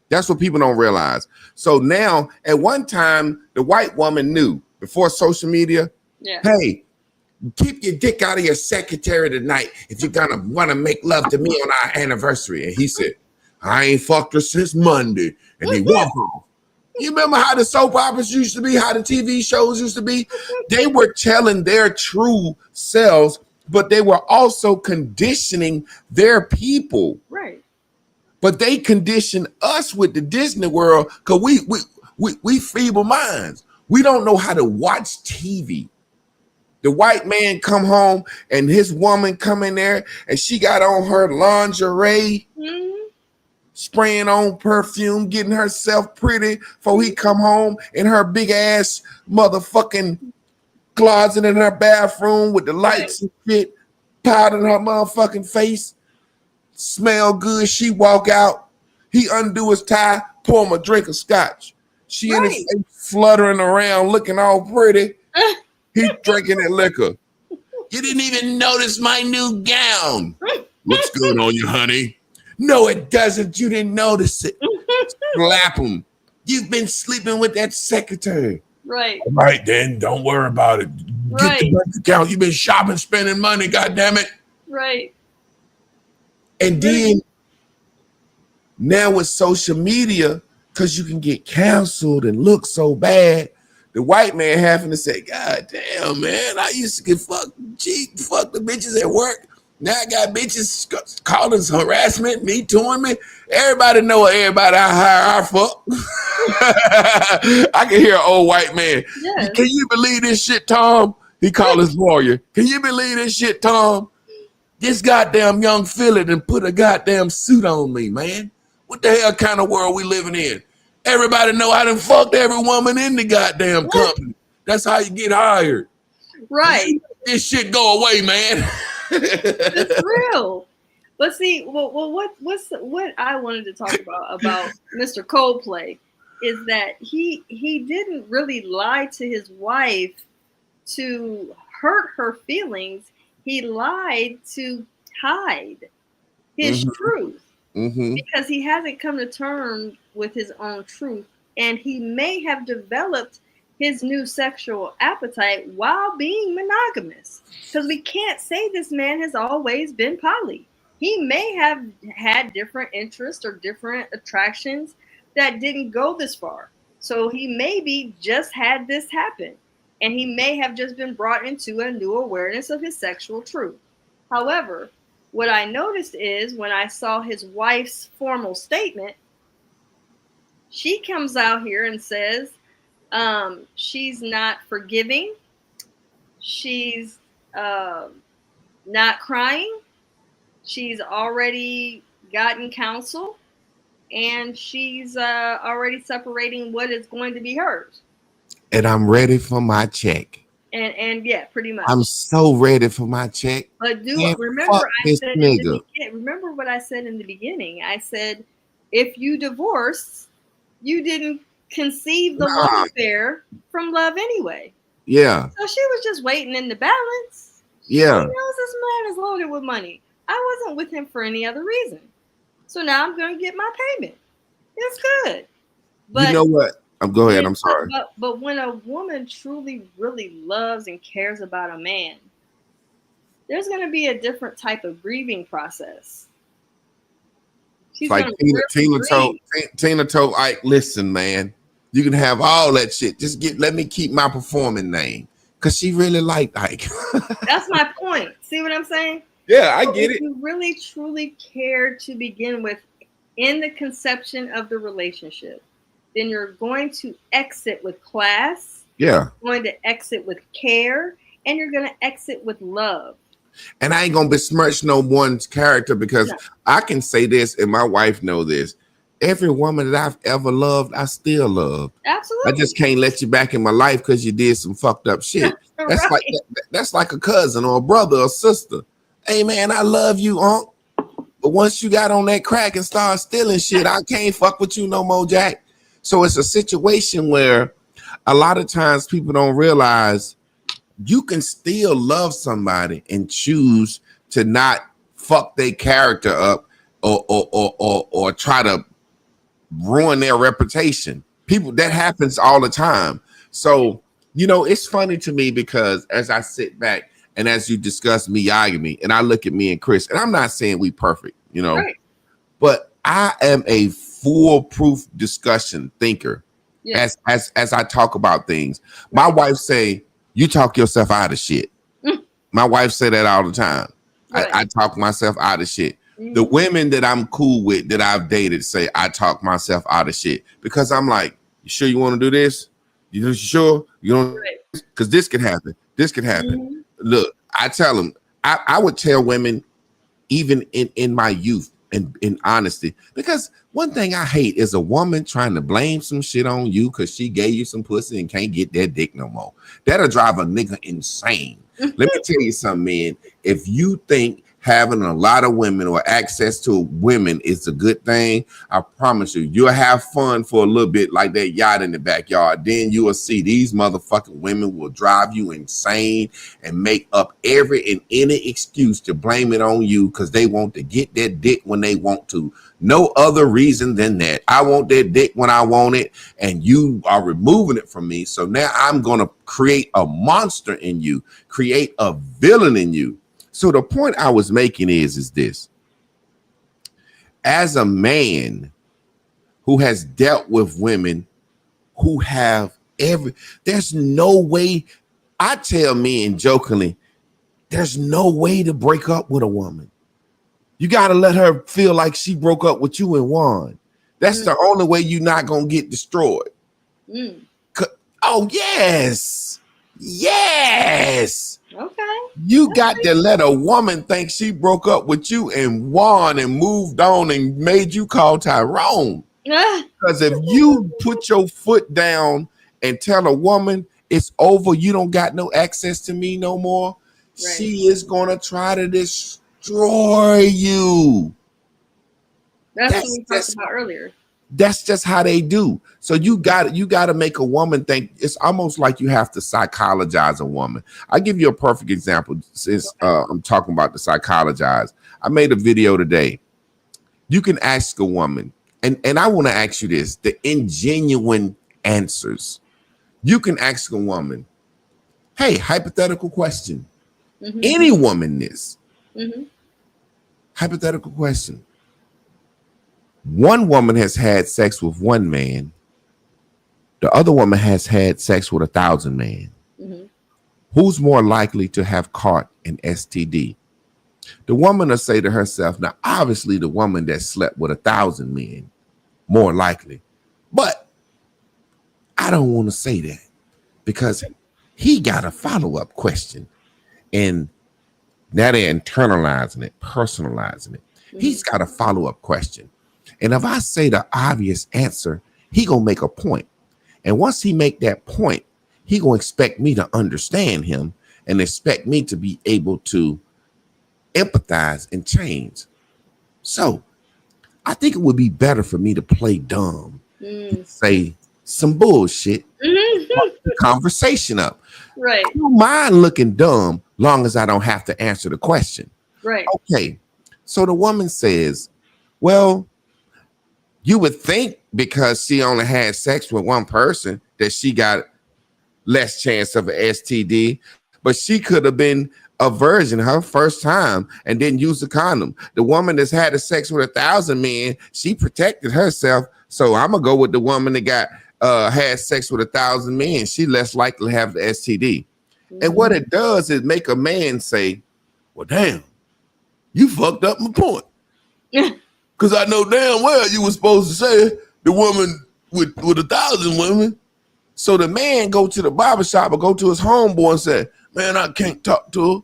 That's what people don't realize. So now, at one time, the white woman knew before social media, hey, keep your dick out of your secretary tonight if you're gonna want to make love to me on our anniversary. And he said, I ain't fucked her since Monday. And he walked off. You remember how the soap operas used to be, how the TV shows used to be? They were telling their true selves, but they were also conditioning their people. Right. But they condition us with the Disney World because we feeble minds. We don't know how to watch TV. The white man come home and his woman come in there and she got on her lingerie, spraying on perfume, getting herself pretty before he come home in her big ass motherfucking closet in her bathroom with the lights and shit powdering her motherfucking face. Smell good. She walk out. He undo his tie, pour him a drink of scotch. She in his face fluttering around, looking all pretty. He drinking that liquor. You didn't even notice my new gown. Looks good on you, honey. No, it doesn't. You didn't notice it. Slap him. You've been sleeping with that secretary. Right. All right, then. Don't worry about it. Get the bank account. You've been shopping, spending money. God damn it. Right. And then now with social media, because you can get canceled and look so bad, the white man having to say, God damn, man, I used to get fuck the bitches at work. Now I got bitches calling harassment, me tooing me. Everybody know everybody I hire, I fuck. I can hear an old white man. Yes. Can you believe this shit, Tom? He called his lawyer. Can you believe this shit, Tom? This goddamn young Philly done put a goddamn suit on me, man. What the hell kind of world we living in? Everybody know I done fucked every woman in the goddamn company. That's how you get hired. Right. This shit go away, man. It's real. But see, what I wanted to talk about Mr. Coldplay is that he didn't really lie to his wife to hurt her feelings. He lied to hide his truth because he hasn't come to terms with his own truth, and he may have developed his new sexual appetite while being monogamous, because we can't say this man has always been poly. He may have had different interests or different attractions that didn't go this far. So he maybe just had this happen, and he may have just been brought into a new awareness of his sexual truth. However, what I noticed is when I saw his wife's formal statement, she comes out here and says she's not forgiving. She's not crying. She's already gotten counsel, and she's already separating what is going to be hers. And I'm ready for my check. And yeah, pretty much. I'm so ready for my check. But remember what I said in the beginning. I said, if you divorce, you didn't conceive the love affair from love anyway. Yeah. So she was just waiting in the balance. Yeah. She knows this man is loaded with money. I wasn't with him for any other reason. So now I'm going to get my payment. It's good. But you know what? Go ahead. I'm sorry. But when a woman truly, really loves and cares about a man, there's going to be a different type of grieving process. She's like Tina told Ike, listen, man, you can have all that shit. Just let me keep my performing name. Because she really liked Ike. That's my point. See what I'm saying? Yeah, I get it. If you really, truly cared to begin with in the conception of the relationship, then you're going to exit with class. Yeah. You're going to exit with care, and you're going to exit with love. And I ain't gonna besmirch no one's character because I can say this, and my wife know this. Every woman that I've ever loved, I still love. Absolutely. I just can't let you back in my life because you did some fucked up shit. That's Right. like that's like a cousin or a brother or sister. Hey man, I love you, Unc. But once you got on that crack and started stealing shit, I can't fuck with you no more, Jack. So it's a situation where a lot of times people don't realize you can still love somebody and choose to not fuck their character up or try to ruin their reputation. People, that happens all the time. So, you know, it's funny to me because as I sit back and as you discuss Miyagi, and I look at me and Chris, and I'm not saying we perfect, you know, Right. but I am a foolproof discussion thinker. Yes. As I talk about things. My wife say, you talk yourself out of shit. My wife say that all the time. Right. I talk myself out of shit. Mhm. The women that I'm cool with, that I've dated, say I talk myself out of shit because I'm like, you sure you want to do this? You sure? You don't? Because this could happen. This could happen. Mhm. Look, I tell them, I would tell women, even in my youth, and in honesty, because one thing I hate is a woman trying to blame some shit on you because she gave you some pussy and can't get that dick no more. That'll drive a nigga insane. Let me tell you something, man. If you think having a lot of women or access to women is a good thing, I promise you, you'll have fun for a little bit like that yacht in the backyard. Then you will see these motherfucking women will drive you insane and make up every and any excuse to blame it on you because they want to get that dick when they want to. No other reason than that. I want that dick when I want it, and you are removing it from me. So now I'm going to create a monster in you, create a villain in you. So the point I was making is this. As a man who has dealt with women who have there's no way, I tell men jokingly, there's no way to break up with a woman. You got to let her feel like she broke up with you and won. That's the only way you're not going to get destroyed. Oh, yes. Yes. Okay. You got to let a woman think she broke up with you and won and moved on and made you call Tyrone. Because if you put your foot down and tell a woman it's over, you don't got no access to me no more, she is going to try to destroy you. That's what we talked about earlier. That's just how they do. So you got to make a woman think. It's almost like you have to psychologize a woman. I'll give you a perfect example since I'm talking about the psychologize. I made a video today. You can ask a woman, and I want to ask you this, the ingenuine answers. You can ask a woman, hey, hypothetical question. Any woman this. Hypothetical question. One woman has had sex with one man. The other woman has had sex with 1,000 men. Who's more likely to have caught an STD? The woman will say to herself, now, obviously the woman that slept with 1,000 men, more likely. But I don't want to say that because he got a follow-up question. And now they're internalizing it, personalizing it. He's got a follow-up question. And if I say the obvious answer, he gonna make a point. And once he make that point, he gonna expect me to understand him and expect me to be able to empathize and change. So I think it would be better for me to play dumb, say some bullshit, the conversation up. Right. I don't mind looking dumb long as I don't have to answer the question. Right. Okay. So the woman says, well, you would think because she only had sex with one person that she got less chance of an STD, but she could have been a virgin her first time and didn't use the condom. The woman that's had sex with 1,000 men, she protected herself. So I'm gonna go with the woman that got had sex with 1,000 men. She less likely to have the STD. And what it does is make a man say, well, damn, you fucked up my point. Because I know damn well you were supposed to say the woman with 1,000 women. So the man go to the barbershop or go to his homeboy and say, man, I can't talk to her.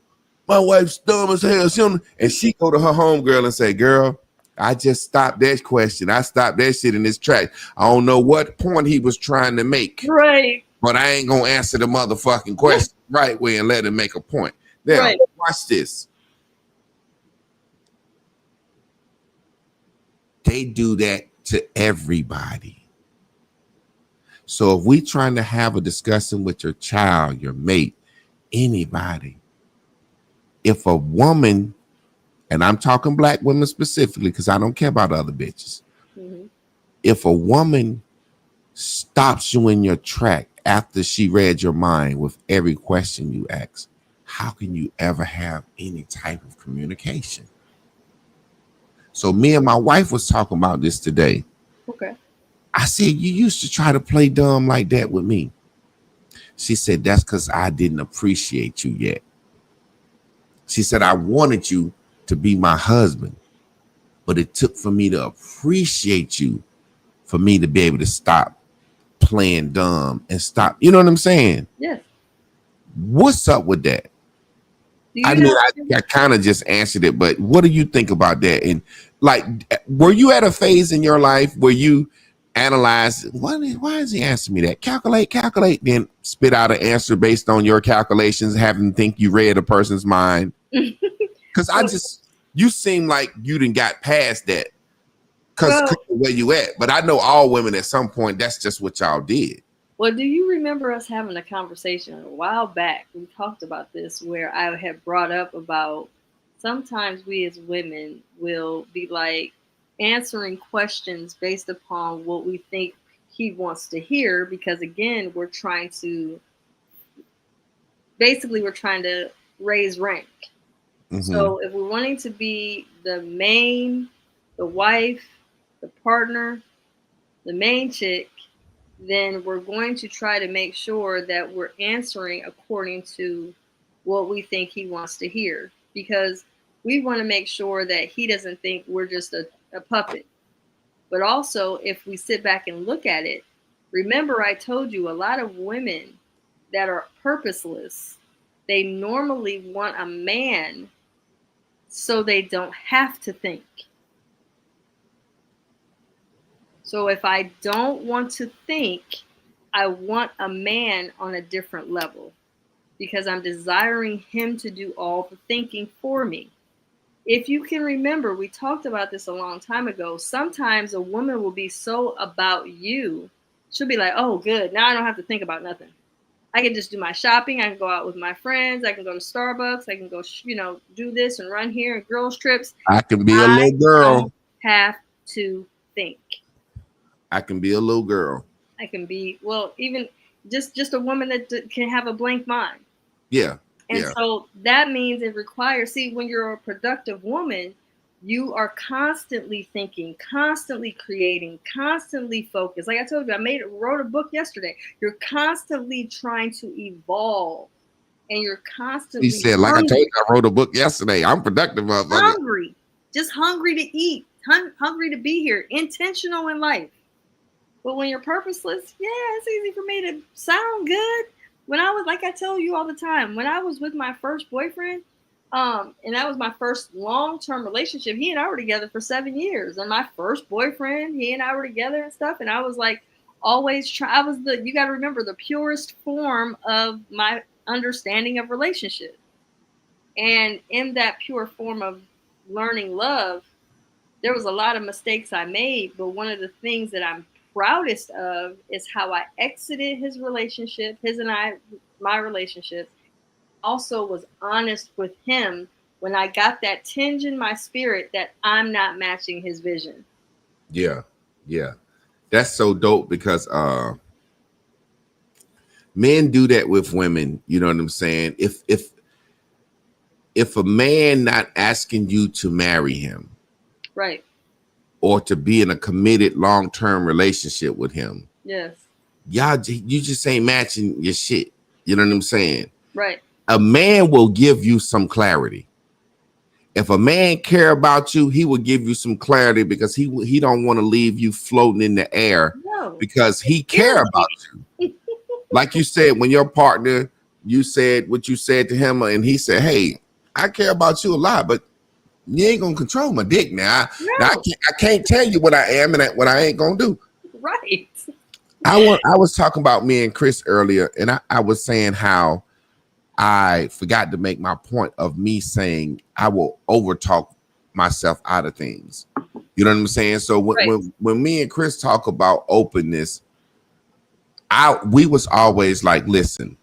My wife's dumb as hell. And she go to her homegirl and say, girl, I just stopped that question. I stopped that shit in his track. I don't know what point he was trying to make. Right. But I ain't going to answer the motherfucking question right way and let him make a point. Now, watch this. They do that to everybody. So if we trying to have a discussion with your child, your mate, anybody, if a woman, and I'm talking black women specifically because I don't care about other bitches. Mm-hmm. If a woman stops you in your track after she read your mind with every question you ask, how can you ever have any type of communication? So me and my wife was talking about this today. Okay. I said, you used to try to play dumb like that with me. She said, that's because I didn't appreciate you yet. She said, I wanted you to be my husband, but it took for me to appreciate you for me to be able to stop playing dumb and stop. You know what I'm saying? Yes. What's up with that? I mean, I kind of just answered it, but what do you think about that? And like, were you at a phase in your life where you analyze, why is he answering me that? Calculate, then spit out an answer based on your calculations, having think you read a person's mind? Because you seem like you didn't got past that because where you at. But I know all women at some point, that's just what y'all did. Well, do you remember us having a conversation a while back? We talked about this where I had brought up about sometimes we as women will be like answering questions based upon what we think he wants to hear, because again, we're trying to raise rank. Mm-hmm. So if we're wanting to be the main, the wife, the partner, the main chick, then we're going to try to make sure that we're answering according to what we think he wants to hear, because we want to make sure that he doesn't think we're just a puppet. But also, if we sit back and look at it, remember I told you a lot of women that are purposeless, they normally want a man so they don't have to think. So if I don't want to think, I want a man on a different level because I'm desiring him to do all the thinking for me. If you can remember, we talked about this a long time ago. Sometimes a woman will be so about you. She'll be like, oh, good. Now I don't have to think about nothing. I can just do my shopping. I can go out with my friends. I can go to Starbucks. I can go, do this and run here and girls trips. I can be a little girl. I don't have to think. I can be a little girl. I can be, even just a woman that can have a blank mind. Yeah. And so that means it requires, when you're a productive woman, you are constantly thinking, constantly creating, constantly focused. Like I told you, I wrote a book yesterday. You're constantly trying to evolve, and you're constantly. He said, like I told you, I wrote a book yesterday. I'm productive, motherfucker. Hungry, just hungry to eat, hungry to be here, intentional in life. But when you're purposeless, it's easy for me to sound good. When I was, like I tell you all the time, when I was with my first boyfriend, and that was my first long-term relationship, he and I were together for 7 years. And my first boyfriend, he and I were together and stuff. And I was like, I was you got to remember, the purest form of my understanding of relationship. And in that pure form of learning love, there was a lot of mistakes I made. But one of the things that I'm proudest of is how I exited his relationship, my relationship. Also was honest with him when I got that tinge in my spirit that I'm not matching his vision. Yeah. That's so dope because men do that with women. You know what I'm saying? If a man not asking you to marry him, right, or to be in a committed long-term relationship with him, yes, you just ain't matching your shit. You know what I'm saying? Right. A man will give you some clarity. if a man care about you, he will give you some clarity because he don't want to leave you floating in the air because he care about you. Like you said, when your partner, you said what you said to him, and he said, "Hey, I care about you a lot, but you ain't gonna control my dick now. Now I can't tell you what I am and what I ain't gonna do." Right. I was talking about me and Chris earlier, and I was saying how I forgot to make my point of me saying I will overtalk myself out of things. You know what I'm saying? So when me and Chris talk about openness, we was always like, listen,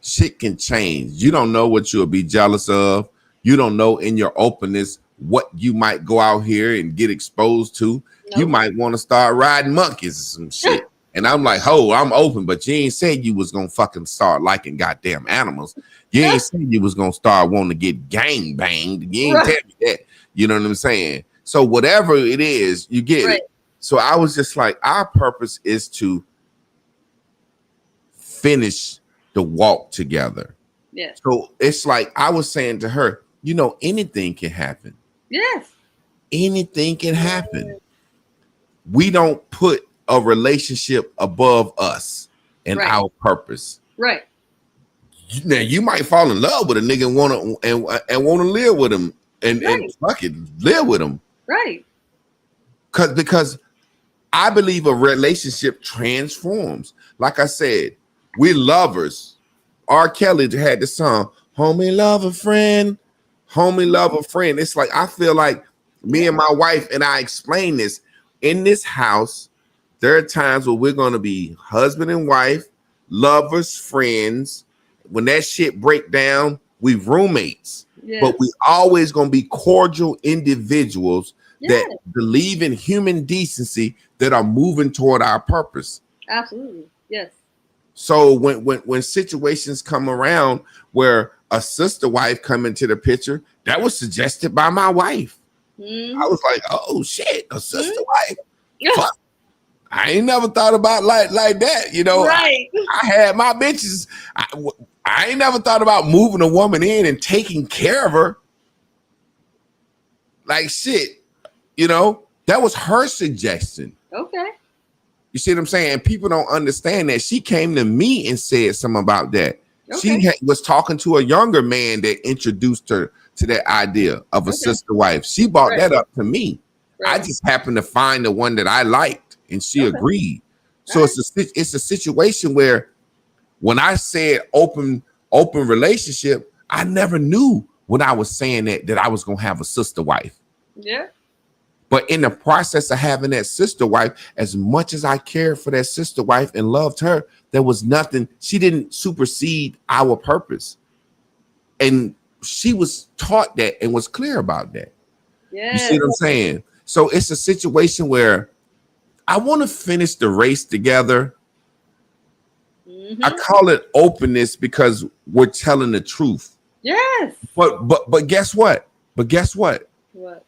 shit can change. You don't know what you'll be jealous of. You don't know in your openness what you might go out here and get exposed to. Nope. You might want to start riding monkeys or some shit. And I'm like, I'm open, but you ain't said you was gonna fucking start liking goddamn animals. You ain't said you was gonna start wanting to get gang banged. You ain't tell me that. You know what I'm saying? So whatever it is, you get it. So I was just like, our purpose is to finish the walk together. Yeah. So it's like I was saying to her, anything can happen. Yes. Anything can happen. We don't put a relationship above us and our purpose. Right. Now you might fall in love with a nigga and want to live with him and fucking live with him. Right. Because I believe a relationship transforms. Like I said, we lovers. R. Kelly had the song, "Homie Love a Friend, Homie Love a Friend." It's like I feel like me and my wife, and I explain this in this house. There are times where we're going to be husband and wife, lovers, friends. When that shit break down, we roommates. Yes. But we always going to be cordial individuals that believe in human decency, that are moving toward our purpose. Absolutely. Yes. So when situations come around where a sister wife come into the picture, that was suggested by my wife. I was like, oh shit, a sister wife? Fuck. I ain't never thought about like that, Right. I had my bitches. I ain't never thought about moving a woman in and taking care of her. Like shit, that was her suggestion. Okay. You see what I'm saying? People don't understand that. She came to me and said something about that. Okay. She was talking to a younger man that introduced her to that idea of a sister wife. She brought that up to me. Right. I just happened to find the one that I liked, and she agreed. So it's a situation where when I said open relationship, I never knew when I was saying that I was gonna have a sister wife. Yeah. But in the process of having that sister wife, as much as I cared for that sister wife and loved her, there was nothing. She didn't supersede our purpose. And she was taught that and was clear about that. Yeah. You see what I'm saying? So it's a situation where I want to finish the race together. Mm-hmm. I call it openness because we're telling the truth. Yes. But guess what? What?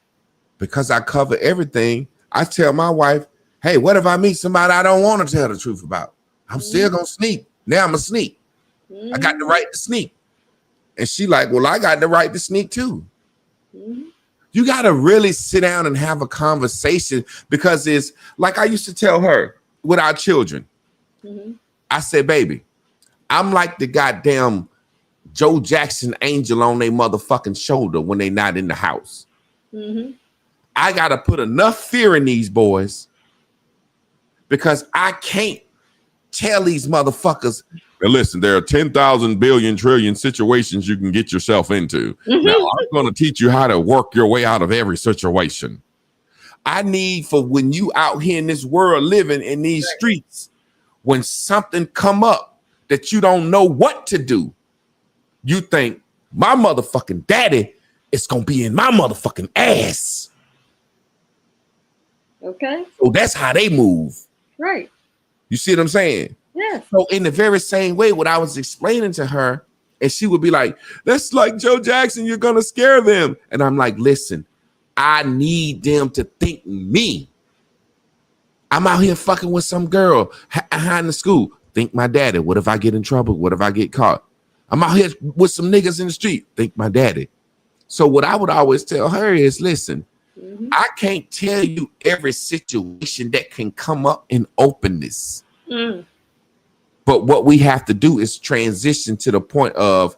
Because I cover everything, I tell my wife, hey, what if I meet somebody I don't want to tell the truth about? I'm still going to sneak. Now I'm a sneak. I got the right to sneak. And she like, well, I got the right to sneak too. You got to really sit down and have a conversation because it's like I used to tell her with our children. I said, baby, I'm like the goddamn Joe Jackson angel on their motherfucking shoulder when they not in the house. I got to put enough fear in these boys because I can't tell these motherfuckers, now listen, there are 10,000 billion trillion situations you can get yourself into. Now, I'm going to teach you how to work your way out of every situation. I need for when you out here in this world living in these streets, when something come up that you don't know what to do, you think my motherfucking daddy is going to be in my motherfucking ass. Okay. So that's how they move. Right. You see what I'm saying? Yeah. So in the very same way, what I was explaining to her, and she would be like, that's like Joe Jackson, you're going to scare them. And I'm like, listen, I need them to think me. I'm out here fucking with some girl behind the school. Think my daddy. What if I get in trouble? What if I get caught? I'm out here with some niggas in the street. Think my daddy. So what I would always tell her is, listen, I can't tell you every situation that can come up in openness. But what we have to do is transition to the point of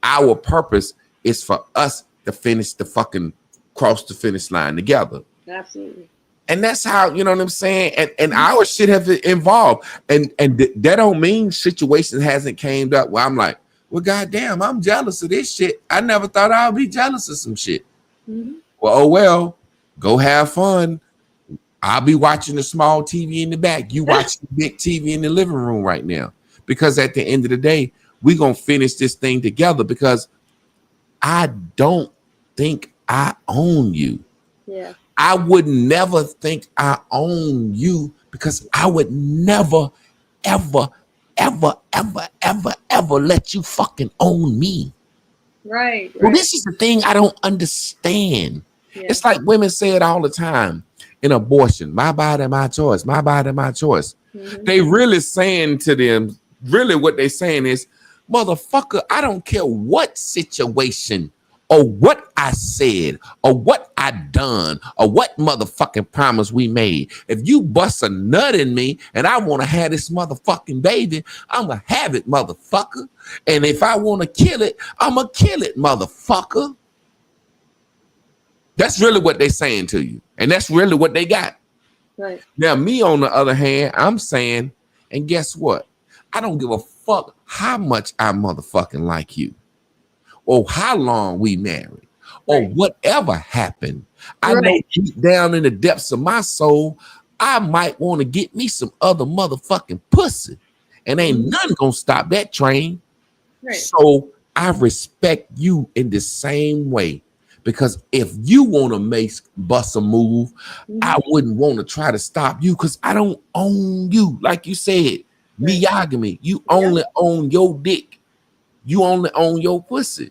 our purpose is for us to finish the fucking cross the finish line together. Absolutely. And that's how, you know what I'm saying? And our shit have involved. And that don't mean situation hasn't came up where I'm like, well, goddamn, I'm jealous of this shit. I never thought I'd be jealous of some shit. Well, go have fun. I'll be watching the small TV in the back. You watch the big TV in the living room right now. Because at the end of the day, we're going to finish this thing together because I don't think I own you. Yeah. I would never think I own you because I would never, ever, ever, ever, ever, ever let you fucking own me. Right. Well, this is the thing I don't understand. Yeah. It's like women say it all the time in abortion. My body, my choice. My body, my choice. They really saying to them, really what they saying is, motherfucker, I don't care what situation or what I said or what I done or what motherfucking promise we made. If you bust a nut in me and I want to have this motherfucking baby, I'm going to have it, motherfucker. And if I want to kill it, I'm going to kill it, motherfucker. That's really what they're saying to you. And that's really what they got. Right. Now, me, on the other hand, I'm saying, and guess what? I don't give a fuck how much I motherfucking like you, or how long we married, or whatever happened. I know deep down in the depths of my soul, I might want to get me some other motherfucking pussy, and ain't nothing gonna stop that train. Right. So I respect you in the same way, because if you want to bust a move, I wouldn't want to try to stop you because I don't own you. Like you said, Miyagami, you only own your dick. You only own your pussy.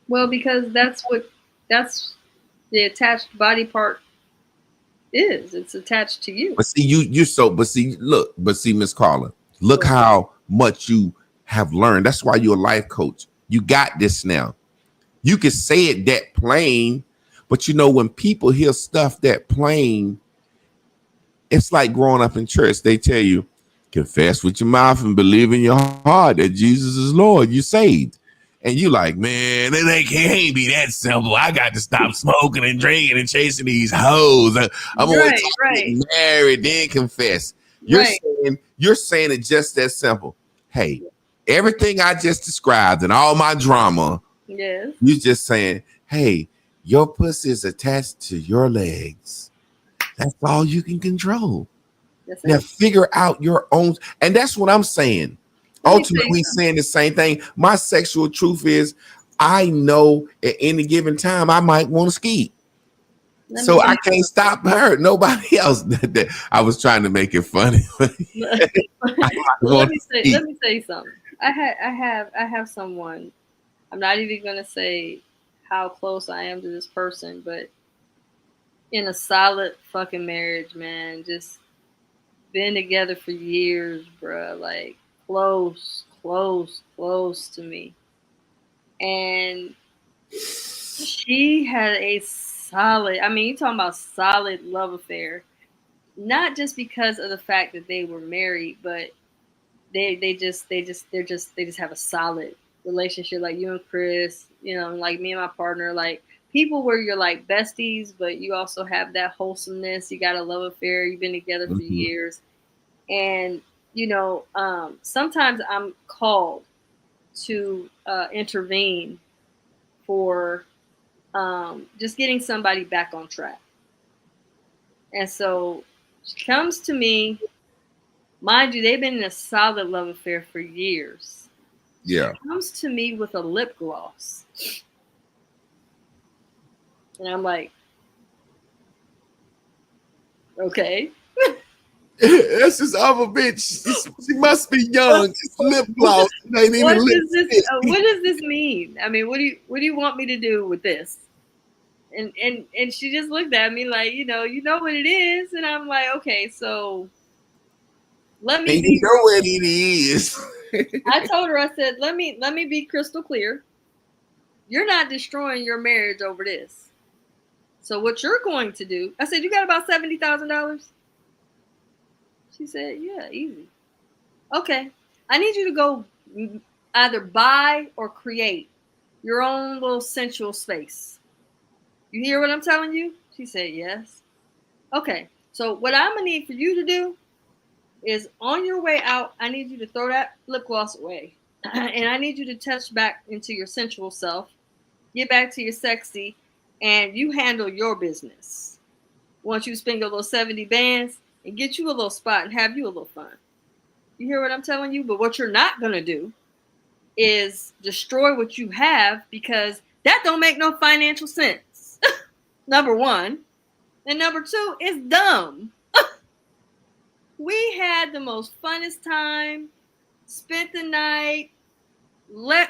Well, because that's the attached body part is. It's attached to you. But see, Miss Carla, look how much you have learned. That's why you're a life coach. You got this now. You can say it that plain, but you know, when people hear stuff that plain, it's like growing up in church. They tell you, confess with your mouth and believe in your heart that Jesus is Lord. You saved. And you like, man, it can't be that simple. I got to stop smoking and drinking and chasing these hoes. I'm going to get married, then confess. You're saying it just that simple. Hey, everything I just described and all my drama, you're just saying, hey, your pussy is attached to your legs. That's all you can control. Now figure out your own. And that's what I'm saying. Ultimately saying the same thing. My sexual truth is, I know at any given time I might want to ski. So I can't stop her. Nobody else. I was trying to make it funny. Let me say something. I have someone. I'm not even gonna say how close I am to this person, but in a solid fucking marriage, man, just been together for years, bruh. Like close to me. And she had a solid, I mean, you're talking about solid love affair. Not just because of the fact that they were married, but they just have a solid relationship, like you and Chris, you know, like me and my partner, like people where you're like besties, but you also have that wholesomeness. You got a love affair. You've been together for years. And, you know, sometimes I'm called to intervene for just getting somebody back on track. And so she comes to me, mind you, they've been in a solid love affair for years. Yeah. She comes to me with a lip gloss. And I'm like, okay. That's this other bitch. She must be young. It's lip gloss. What does this mean? I mean, what do you want me to do with this? And she just looked at me like, you know what it is. And I'm like, okay, so let me. You know what it is. I told her, I said, let me be crystal clear. you're not destroying your marriage over this. So what you're going to do, I said, you got about $70,000? She said, yeah, easy. Okay. I need you to go either buy or create your own little sensual space. You hear what I'm telling you? She said, yes. Okay. So what I'm going to need for you to do is on your way out, I need you to throw that lip gloss away. And I need you to touch back into your sensual self. Get back to your sexy. And you handle your business. Once you spend your little 70 bands and get you a little spot and have you a little fun. You hear what I'm telling you? But what you're not going to do is destroy what you have, because that don't make no financial sense. Number one. And number two, it's dumb. We had the most funnest time, spent the night,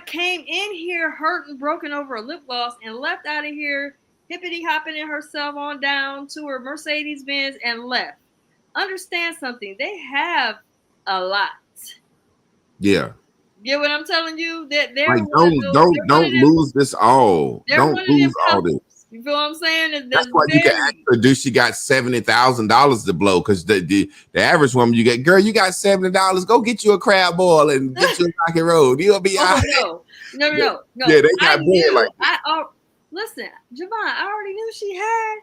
came in here hurt and broken over a lip gloss, and left out of here hippity hopping in herself on down to her Mercedes Benz and left. Understand something? They have a lot. Yeah. Get what I'm telling you? That they're like, don't lose this all. Don't lose all this. You feel what I'm saying? That's why you can ask her, do she got $70,000 to blow? Because the average woman you get, girl, you got $70. Go get you a crab boil and get you a rocky road. You'll be all right. No. Yeah, they got bread like that. Listen, Javon, I already knew she had.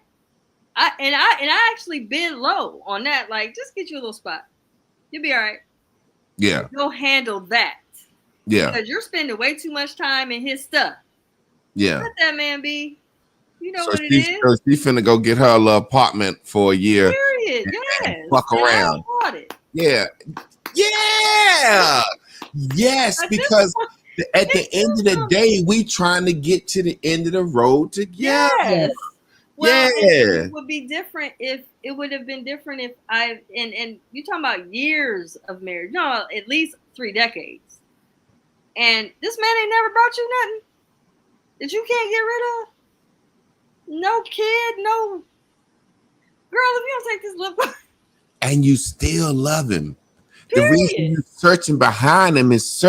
I actually bid low on that. Like, just get you a little spot. You'll be all right. Yeah. You'll handle that. Yeah. Because you're spending way too much time in his stuff. Yeah. Let that man be. You know so what it is. So she finna go get her a little apartment for a year. Period. Yes. Fuck around. Yeah. Yeah. Yes, because at the end of the day, we trying to get to the end of the road together. Yes. Well, yeah. it would be different if it would have been different if and you talking about years of marriage, no, at least 3 decades. And this man ain't never brought you nothing that you can't get rid of. No kid, no girl. If you don't take this lip, and you still love him. Period. The reason you're searching behind him is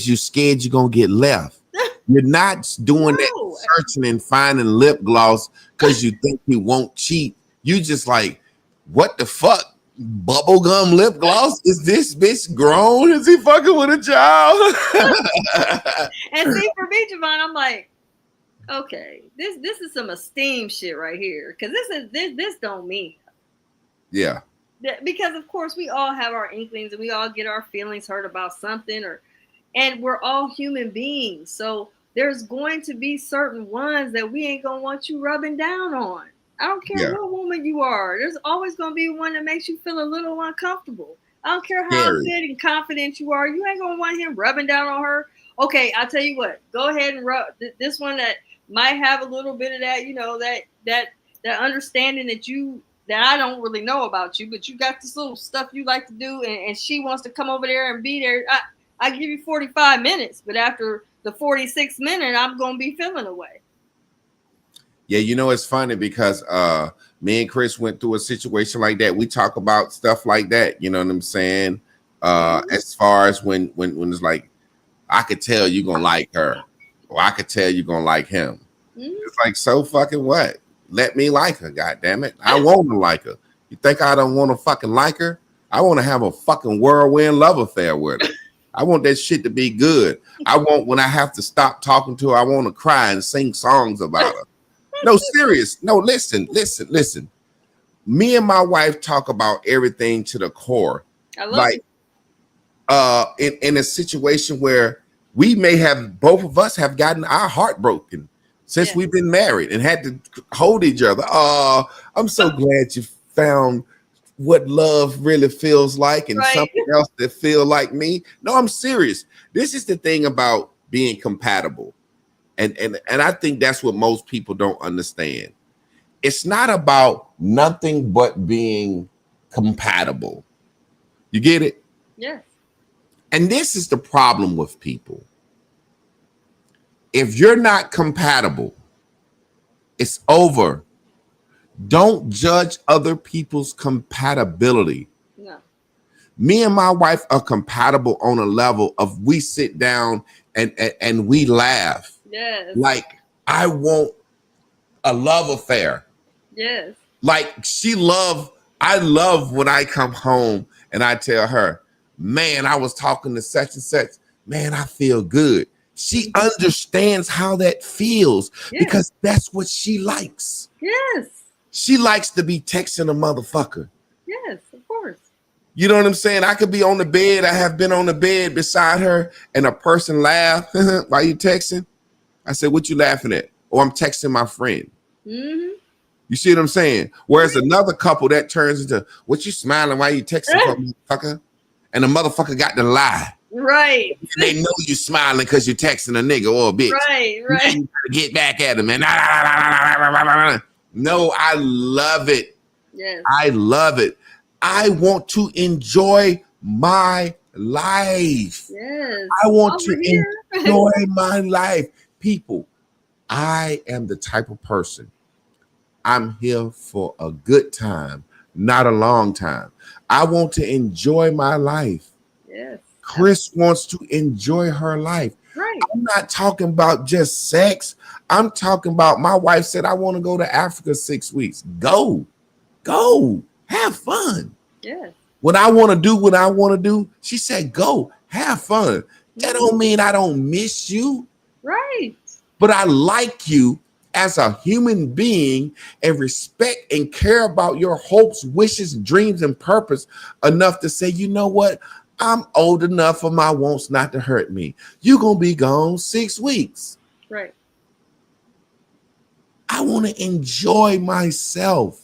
you scared you're gonna get left. You're not doing that searching and finding lip gloss because you think he won't cheat. You just like, what the fuck? Bubblegum lip gloss? Is this bitch grown? Is he fucking with a child? And see, for me, Javon, I'm like, okay, this is some esteem shit right here, because this don't mean. Yeah. Because of course we all have our inklings and we all get our feelings hurt about something, and we're all human beings. So there's going to be certain ones that we ain't gonna want you rubbing down on. I don't care what woman you are. There's always gonna be one that makes you feel a little uncomfortable. I don't care how good and confident you are. You ain't gonna want him rubbing down on her. Okay, I'll tell you what. Go ahead and rub this one that might have a little bit of that, you know, that understanding that I don't really know about you, but you got this little stuff you like to do, and she wants to come over there and be there. I give you 45 minutes, but after the 46th minute, I'm gonna be feeling away. Yeah, you know, it's funny because me and Chris went through a situation like that. We talk about stuff like that, you know what I'm saying? As far as when it's like, I could tell you're gonna like her, or I could tell you're gonna like him. It's like, so fucking what? Let me like her, goddammit. I want to like her. You think I don't want to fucking like her? I want to have a fucking whirlwind love affair with her. I want that shit to be good. I want, when I have to stop talking to her, I want to cry and sing songs about her. No, serious. No, listen. Me and my wife talk about everything to the core. I love it. In a situation where we may have, both of us have gotten our heart broken since we've been married and had to hold each other. Oh, I'm so glad you found what love really feels like, and something else that feel like me. No, I'm serious. This is the thing about being compatible. And I think that's what most people don't understand. It's not about nothing but being compatible. You get it? Yes. And this is the problem with people. If you're not compatible, it's over. Don't judge other people's compatibility. No. Me and my wife are compatible on a level of we sit down and we laugh. Yes. Like, I want a love affair. Yes. Like, I love when I come home and I tell her, man, I was talking to such and such. Man, I feel good. She understands how that feels because that's what she likes. Yes. She likes to be texting a motherfucker. Yes, of course. You know what I'm saying? I could be on the bed. I have been on the bed beside her and a person laugh while you texting. I said, what you laughing at? Oh, I'm texting my friend. Mm-hmm. You see what I'm saying? Whereas another couple that turns into, what you smiling while you texting for, motherfucker? And the motherfucker got to lie. Right. And they know you smiling because you're texting a nigga or a bitch. Right, right. You gotta get back at him. And no, I love it. Yes. I love it. I want to enjoy my life. Yes. I want to here. enjoy my life. People, I am the type of person. I'm here for a good time, not a long time. I want to enjoy my life. Yes. Chris wants to enjoy her life. Right. I'm not talking about just sex. I'm talking about, my wife said, I want to go to Africa 6 weeks. Go, have fun. Yes. When I want to do what I want to do, she said, go, have fun. That don't mean I don't miss you. Right. But I like you as a human being and respect and care about your hopes, wishes, dreams, and purpose enough to say, you know what? I'm old enough for my wants not to hurt me. You're going to be gone 6 weeks. Right. I want to enjoy myself.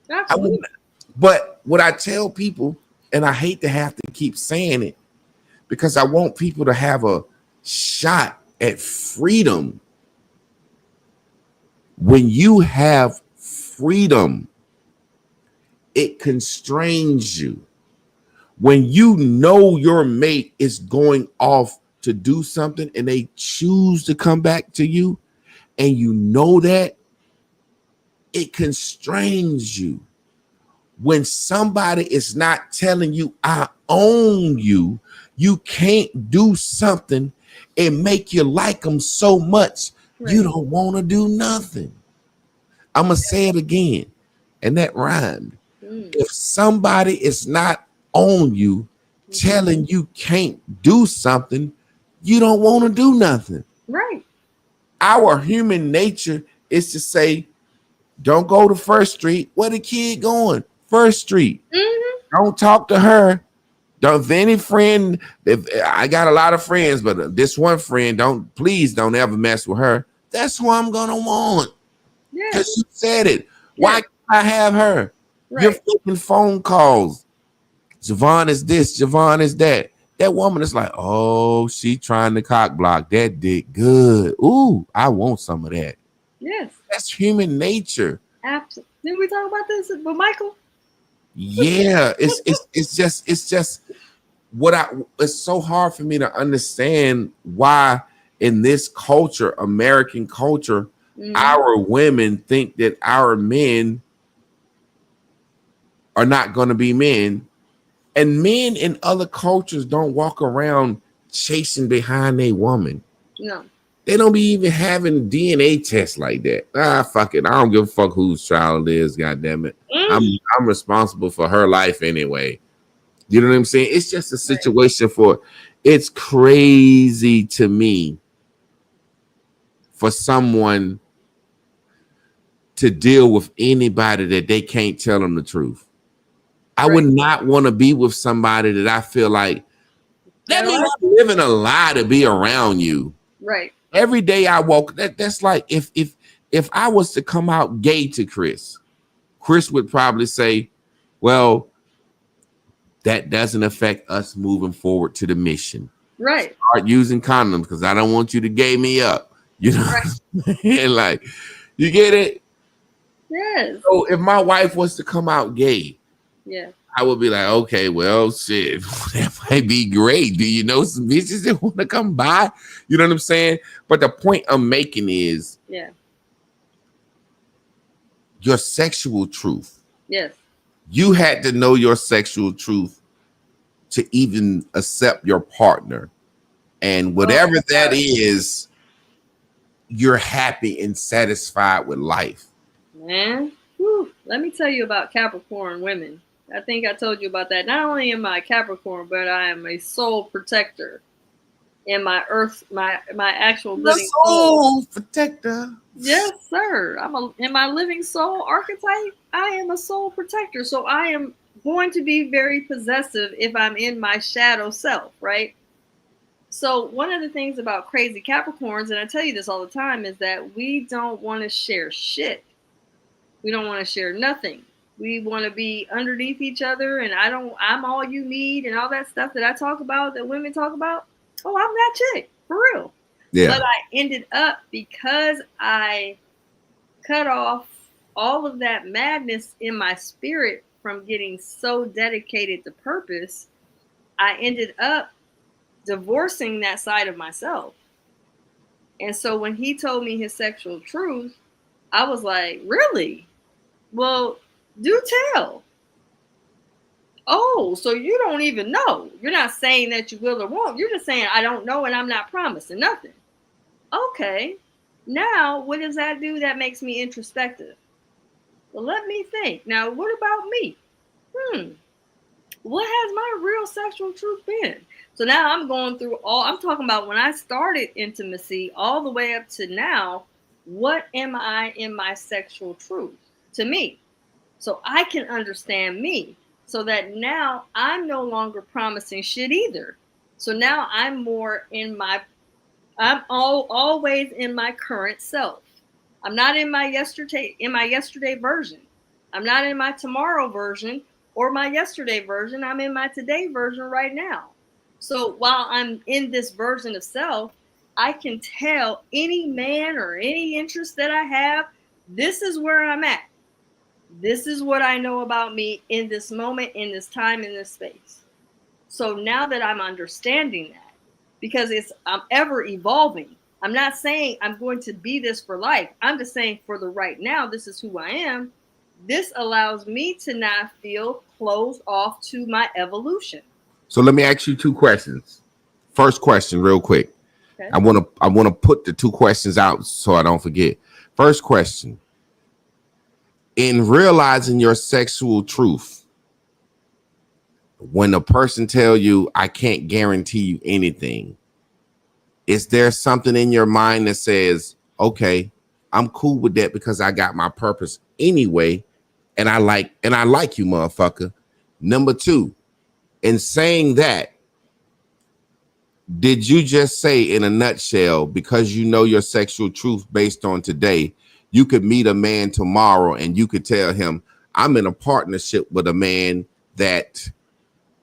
Absolutely. But what I tell people, and I hate to have to keep saying it, because I want people to have a shot at freedom. When you have freedom, it constrains you. When you know your mate is going off to do something and they choose to come back to you, and you know that, it constrains you. When somebody is not telling you, I own you, you can't do something and make you like them so much, you don't want to do nothing. I'm going to say it again, and that rhymed. If somebody is not on you, telling you can't do something, you don't want to do nothing. Right. Our human nature is to say, don't go to First Street. Where the kid going? First Street. Don't talk to her. Don't any friend. If I got a lot of friends, but this one friend, please don't ever mess with her. That's who I'm gonna want. Because you said it. Why can't I have her? Right. You're making phone calls. Javon is this, Javon is that. That woman is like, oh, she trying to cock block that dick. Good. Ooh, I want some of that. Yes. That's human nature. Absolutely. Didn't we talk about this with Michael? Yeah, it's just it's so hard for me to understand why in this culture, American culture, our women think that our men are not going to be men. And men in other cultures don't walk around chasing behind a woman. No. They don't be even having DNA tests like that. Fuck it. I don't give a fuck whose child it is, God damn it. I'm responsible for her life anyway. You know what I'm saying? It's just a situation it's crazy to me for someone to deal with anybody that they can't tell them the truth. I would not want to be with somebody that I feel like, that means I'm living a lie to be around you. Right. Every day I walk, that's like if I was to come out gay to Chris would probably say, well, that doesn't affect us moving forward to the mission. Right. Start using condoms because I don't want you to gay me up. You know, and like, you get it? Yes. So if my wife was to come out gay, I would be like, okay, well, shit, that might be great. Do you know some bitches that want to come by? You know what I'm saying? But the point I'm making is, your sexual truth. Yes. You had to know your sexual truth to even accept your partner. And whatever that is, you're happy and satisfied with life? Man, whew, let me tell you about Capricorn women. I think I told you about that. Not only am I a Capricorn, but I am a soul protector in my earth, my actual living soul protector. Yes, sir. In my living soul archetype, I am a soul protector. So I am going to be very possessive if I'm in my shadow self, right? So one of the things about crazy Capricorns, and I tell you this all the time, is that we don't want to share shit. We don't want to share nothing. We want to be underneath each other, and I'm all you need, and all that stuff that I talk about, that women talk about. Oh, I'm that chick, for real. Yeah. But I ended up, because I cut off all of that madness in my spirit from getting so dedicated to purpose, I ended up divorcing that side of myself. And so when he told me his sexual truth, I was like, really? Well, do tell. Oh, so you don't even know. You're not saying that you will or won't. You're just saying, I don't know and I'm not promising nothing. Okay. Now, what does that do that makes me introspective? Well, let me think. Now, what about me? What has my real sexual truth been? So now I'm going through I'm talking about when I started intimacy all the way up to now, what am I in my sexual truth to me? So I can understand me, so that now I'm no longer promising shit either. So now I'm more I'm always in my current self. I'm not in my yesterday version. I'm not in my tomorrow version or my yesterday version. I'm in my today version right now. So while I'm in this version of self, I can tell any man or any interest that I have, this is where I'm at. This is what I know about me in this moment, in this time, in this space. So now that I'm understanding that, because I'm ever evolving. I'm not saying I'm going to be this for life. I'm just saying for the right now, this is who I am. This allows me to not feel closed off to my evolution. So let me ask you two questions. First question, real quick. Okay. I want to put the two questions out so I don't forget. First question. In realizing your sexual truth, when a person tell you, I can't guarantee you anything, is there something in your mind that says, okay, I'm cool with that because I got my purpose anyway, and I like you, motherfucker? Number two, in saying that, did you just say in a nutshell, because you know your sexual truth based on today, you could meet a man tomorrow and you could tell him, I'm in a partnership with a man that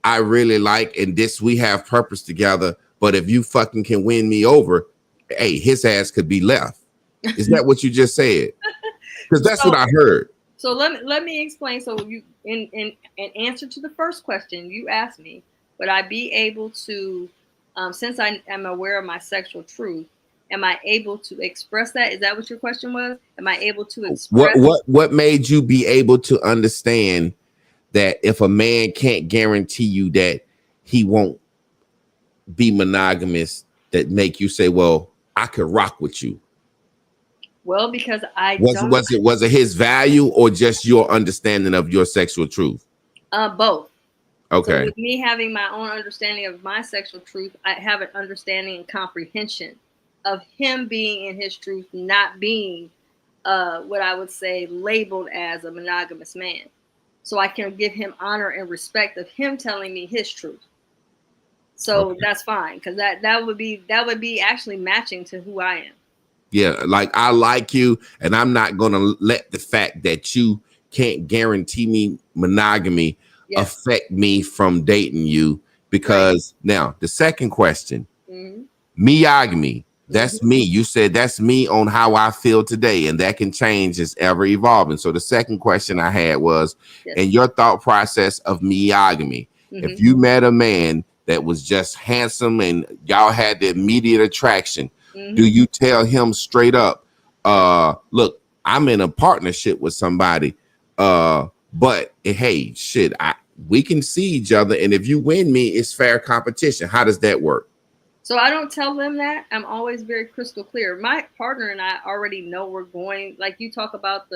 I really like, and we have purpose together, but if you fucking can win me over, hey, his ass could be left. Is that what you just said? Because that's what I heard. So let me explain. So you in answer to the first question you asked me, would I be able to, since I am aware of my sexual truth, am I able to express that? Is that what your question was? Am I able to express? What made you be able to understand that if a man can't guarantee you that he won't be monogamous, that make you say, well, I could rock with you? Well, because was it his value or just your understanding of your sexual truth? Both. Okay. So with me having my own understanding of my sexual truth, I have an understanding and comprehension of him being in his truth, not being what I would say labeled as a monogamous man. So I can give him honor and respect of him telling me his truth. So okay. That's fine, because that would be actually matching to who I am. Yeah, like I like you, and I'm not gonna let the fact that you can't guarantee me monogamy affect me from dating you. Because now the second question, Miyagami, that's me. You said that's me on how I feel today, and that can change, it's ever evolving. So the second question I had was, in your thought process of Miyagami, if you met a man that was just handsome and y'all had the immediate attraction, do you tell him straight up, look, I'm in a partnership with somebody, but hey, shit, we can see each other, and if you win me, it's fair competition? How does that work? So I don't tell them that. I'm always very crystal clear. My partner and I already know we're going, like you talk about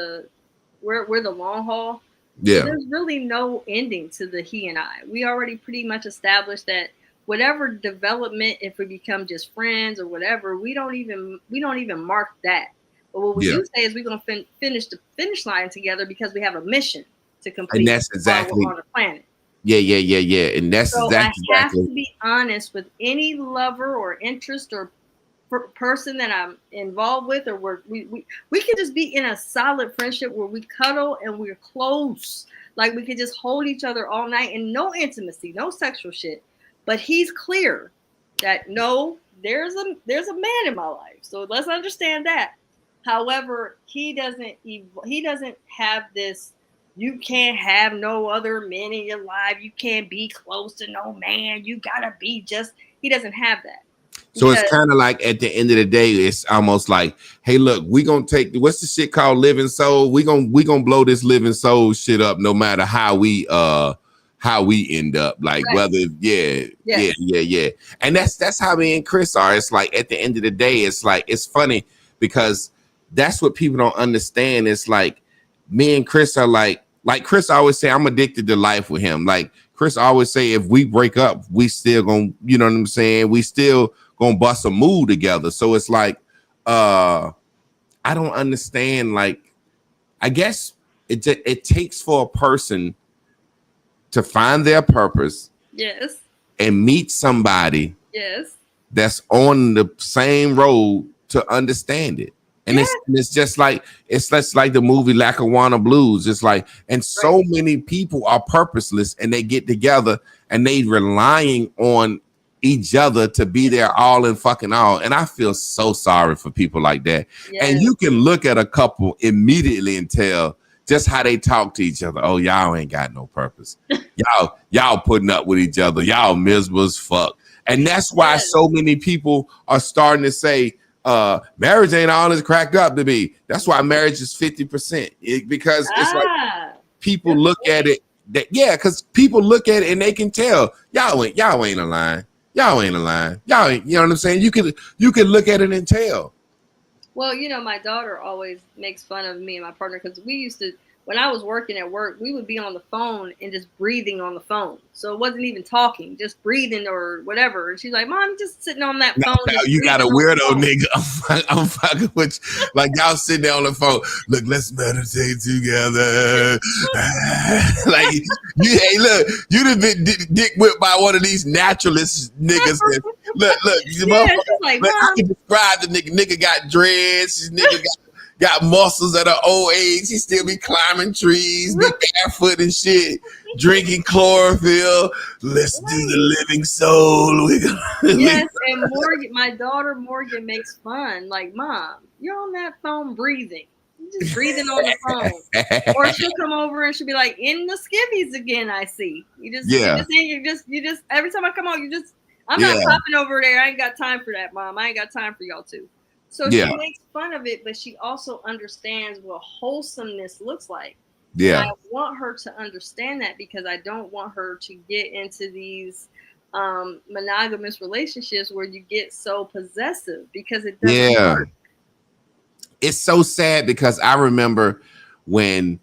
we're the long haul. Yeah. There's really no ending to the he and I. We already pretty much established that whatever development, if we become just friends or whatever, we don't even mark that. But what we do say is we're gonna finish the finish line together because we have a mission to complete. And that's exactly on the planet. Yeah. And that's so exactly. I have to be honest with any lover or interest or person that I'm involved with, or we can just be in a solid friendship where we cuddle and we're close. Like we could just hold each other all night and no intimacy, no sexual shit. But he's clear that no, there's a man in my life. So let's understand that. However, he doesn't have this. You can't have no other men in your life. You can't be close to no man. You gotta be just. He doesn't have that. So it's kind of like at the end of the day, it's almost like, hey, look, we gonna take what's the shit called living soul. We gonna blow this living soul shit up, no matter how we end up. Like whether yeah. And that's how me and Chris are. It's like at the end of the day, it's like it's funny because that's what people don't understand. It's like me and Chris are like Chris always say, I'm addicted to life with him. Like Chris always say, if we break up, we still gonna, you know what I'm saying? We still gonna bust a move together. So it's like, I don't understand. Like, I guess it takes for a person to find their purpose. Yes. And meet somebody. Yes. That's on the same road to understand it. And it's just like the movie Lackawanna Blues. It's like, and so many people are purposeless and they get together and they relying on each other to be there all and fucking all. And I feel so sorry for people like that. Yes. And you can look at a couple immediately and tell just how they talk to each other. Oh, y'all ain't got no purpose. y'all putting up with each other. Y'all miserable as fuck. And that's why so many people are starting to say, marriage ain't all it's cracked up to be. That's why marriage is 50%. Because it's like people look at it because people look at it and they can tell y'all ain't aligned. Y'all ain't aligned. Y'all ain't, you know what I'm saying? You can look at it and tell. Well, you know, my daughter always makes fun of me and my partner because we used to, when I was working at work, we would be on the phone and just breathing on the phone. So it wasn't even talking, just breathing or whatever. And she's like, Mom, just sitting on that phone. No, you got a weirdo nigga. I'm fucking with you. Like y'all sitting there on the phone. Look, let's meditate together. Like, hey, look, you done been dick whipped by one of these naturalist niggas. Look, like, I can describe the nigga. Nigga got dreads. This nigga got muscles at an old age. He still be climbing trees, be barefoot and shit, drinking chlorophyll. Let's do the living soul. Yes, and Morgan, my daughter Morgan makes fun. Like, Mom, you're on that phone breathing. You're just breathing on the phone. Or she'll come over and she'll be like, in the skivvies again, I see. You just every time I come out, I'm not popping over there. I ain't got time for that, Mom. I ain't got time for y'all too. So she makes fun of it, but she also understands what wholesomeness looks like. Yeah. And I want her to understand that because I don't want her to get into these monogamous relationships where you get so possessive because it doesn't work. It's so sad because I remember when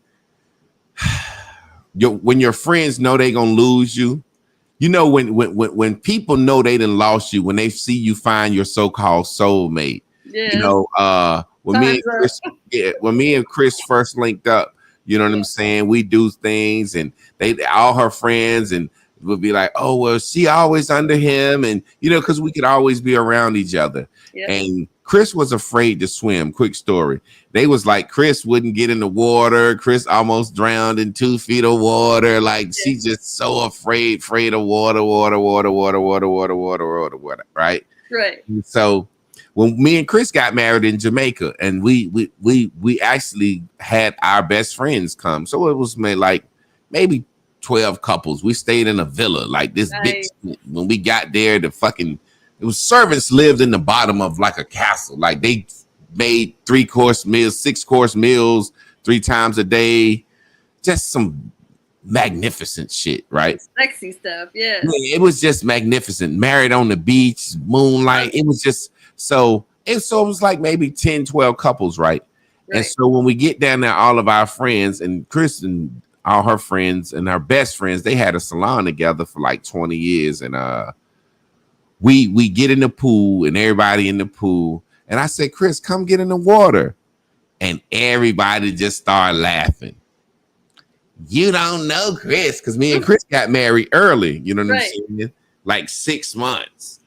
your friends know they gonna lose you. You know, when people know they done lost you, when they see you find your so-called soulmate. Yes. You know, when me and Chris first linked up, you know what I'm saying? We do things and they all her friends and would be like, oh, well, she always under him. And, you know, because we could always be around each other. Yep. And Chris was afraid to swim. Quick story. They was like, Chris wouldn't get in the water. Chris almost drowned in 2 feet of water. Like she's just so afraid of water. Right. Right. And so when me and Chris got married in Jamaica and we actually had our best friends come. So it was maybe 12 couples. We stayed in a villa like this big. When we got there, it was servants lived in the bottom of like a castle. Like they made 3-course meals, 6-course meals 3 times a day. Just some magnificent shit, right? Sexy stuff, yeah. It was just magnificent. Married on the beach, moonlight. It was just so it was like maybe 10, 12 couples, right? And so when we get down there, all of our friends and Chris and all her friends and her best friends, they had a salon together for like 20 years. And we get in the pool and everybody in the pool. And I said, Chris, come get in the water. And everybody just started laughing. You don't know Chris, because me and Chris got married early. You know what I'm saying? Like 6 months.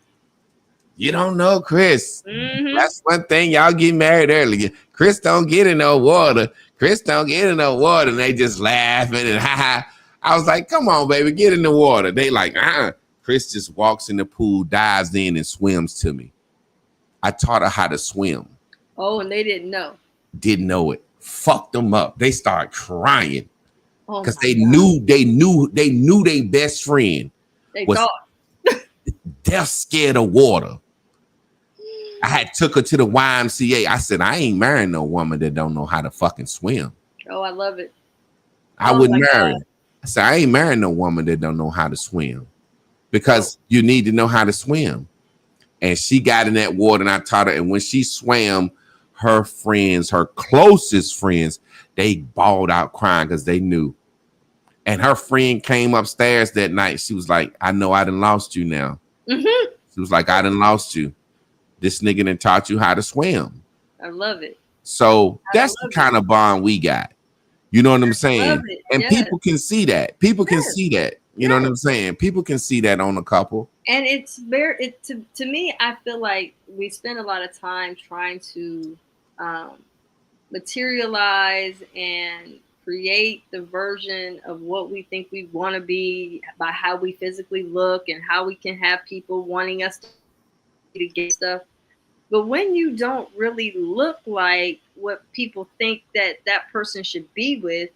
You don't know Chris. Mm-hmm. That's one thing. Y'all get married early. Chris don't get in no water. Chris don't get in no water. And they just laughing and ha. I was like, come on, baby, get in the water. They like, Chris just walks in the pool, dives in and swims to me. I taught her how to swim. Oh, and they didn't know. Didn't know it. Fucked them up. They started crying. Because they knew their best friend was death scared of water. I had took her to the YMCA. I said, I ain't marrying no woman that don't know how to fucking swim. Oh, I love it. I wouldn't marry her. I said, I ain't marrying no woman that don't know how to swim. Because you need to know how to swim. And she got in that water and I taught her. And when she swam, her friends, her closest friends, they bawled out crying because they knew. And her friend came upstairs that night. She was like, I know I done lost you now. Mm-hmm. She was like, I done lost you. This nigga done taught you how to swim. I love it. So that's the kind of bond we got. You know what I'm saying? And people can see that. People can see that. You know what I'm saying? People can see that on a couple. And it's to me, I feel like we spend a lot of time trying to materialize and create the version of what we think we want to be by how we physically look and how we can have people wanting us to get stuff. But when you don't really look like what people think that person should be with,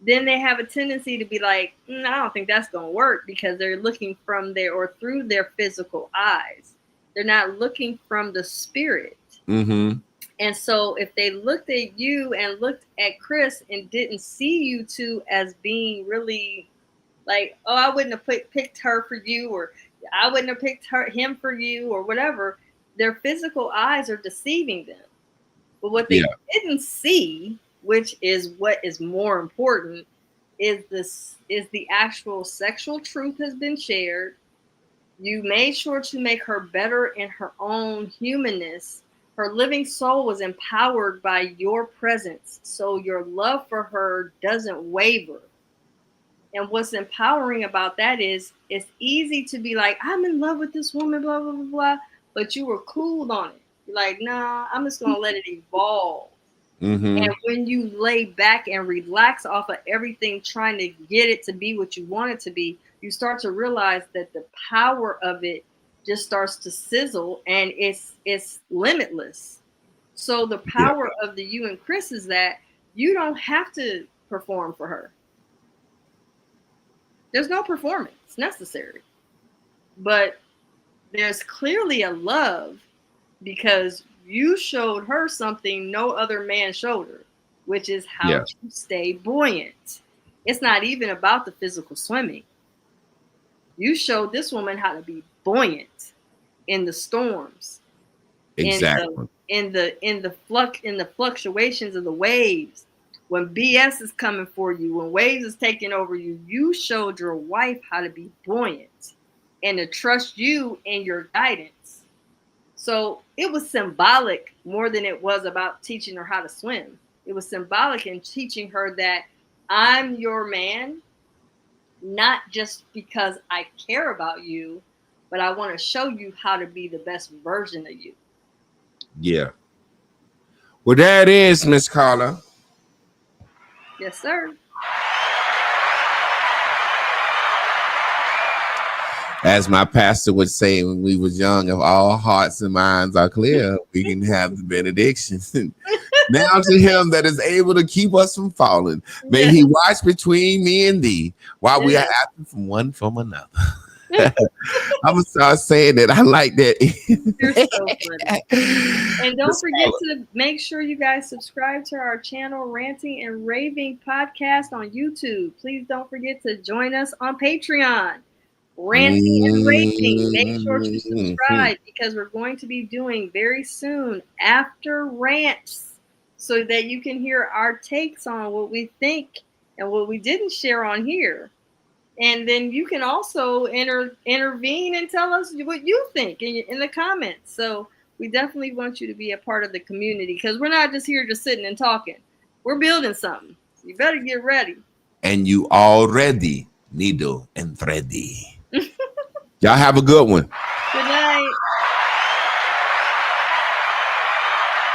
then they have a tendency to be like, I don't think that's going to work, because they're looking from their or through their physical eyes. They're not looking from the spirit. Mm-hmm. And so if they looked at you and looked at Chris and didn't see you two as being really like, oh, I wouldn't have picked her for you, or I wouldn't have picked him for you, or whatever, their physical eyes are deceiving them. But what they didn't see, which is what is more important, is the actual sexual truth has been shared. You made sure to make her better in her own humanness. Her living soul was empowered by your presence, so your love for her doesn't waver. And what's empowering about that is it's easy to be like, I'm in love with this woman, blah, blah, blah, blah, but you were cool on it. You're like, nah, I'm just going to let it evolve. Mm-hmm. And when you lay back and relax off of everything, trying to get it to be what you want it to be, you start to realize that the power of it just starts to sizzle, and it's limitless. So the power of the you and Chris is that you don't have to perform for her. There's no performance necessary, but there's clearly a love because you showed her something no other man showed her, which is how to stay buoyant. It's not even about the physical swimming. You showed this woman how to be buoyant in the storms, exactly, in the fluctuations of the waves. When BS is coming for you, when waves is taking over you, you showed your wife how to be buoyant and to trust you in your guidance. So it was symbolic more than it was about teaching her how to swim. It was symbolic in teaching her that I'm your man, not just because I care about you, but I want to show you how to be the best version of you. Yeah. Well, there it is, Miss Carla. Yes, sir. As my pastor would say when we was young, if all hearts and minds are clear, we can have the benediction. Now to him that is able to keep us from falling, may he watch between me and thee while we are absent from one from another. I'm gonna start saying that. I like that. You're so funny. And don't forget to make sure you guys subscribe to our channel, Ranting and Raving Podcast on YouTube. Please don't forget to join us on Patreon, Ranting and Raving. Make sure to subscribe because we're going to be doing very soon after rants so that you can hear our takes on what we think and what we didn't share on here. And then you can also intervene and tell us what you think in the comments. So we definitely want you to be a part of the community because we're not just here just sitting and talking. We're building something. So you better get ready. And you already needle and thready. Y'all have a good one.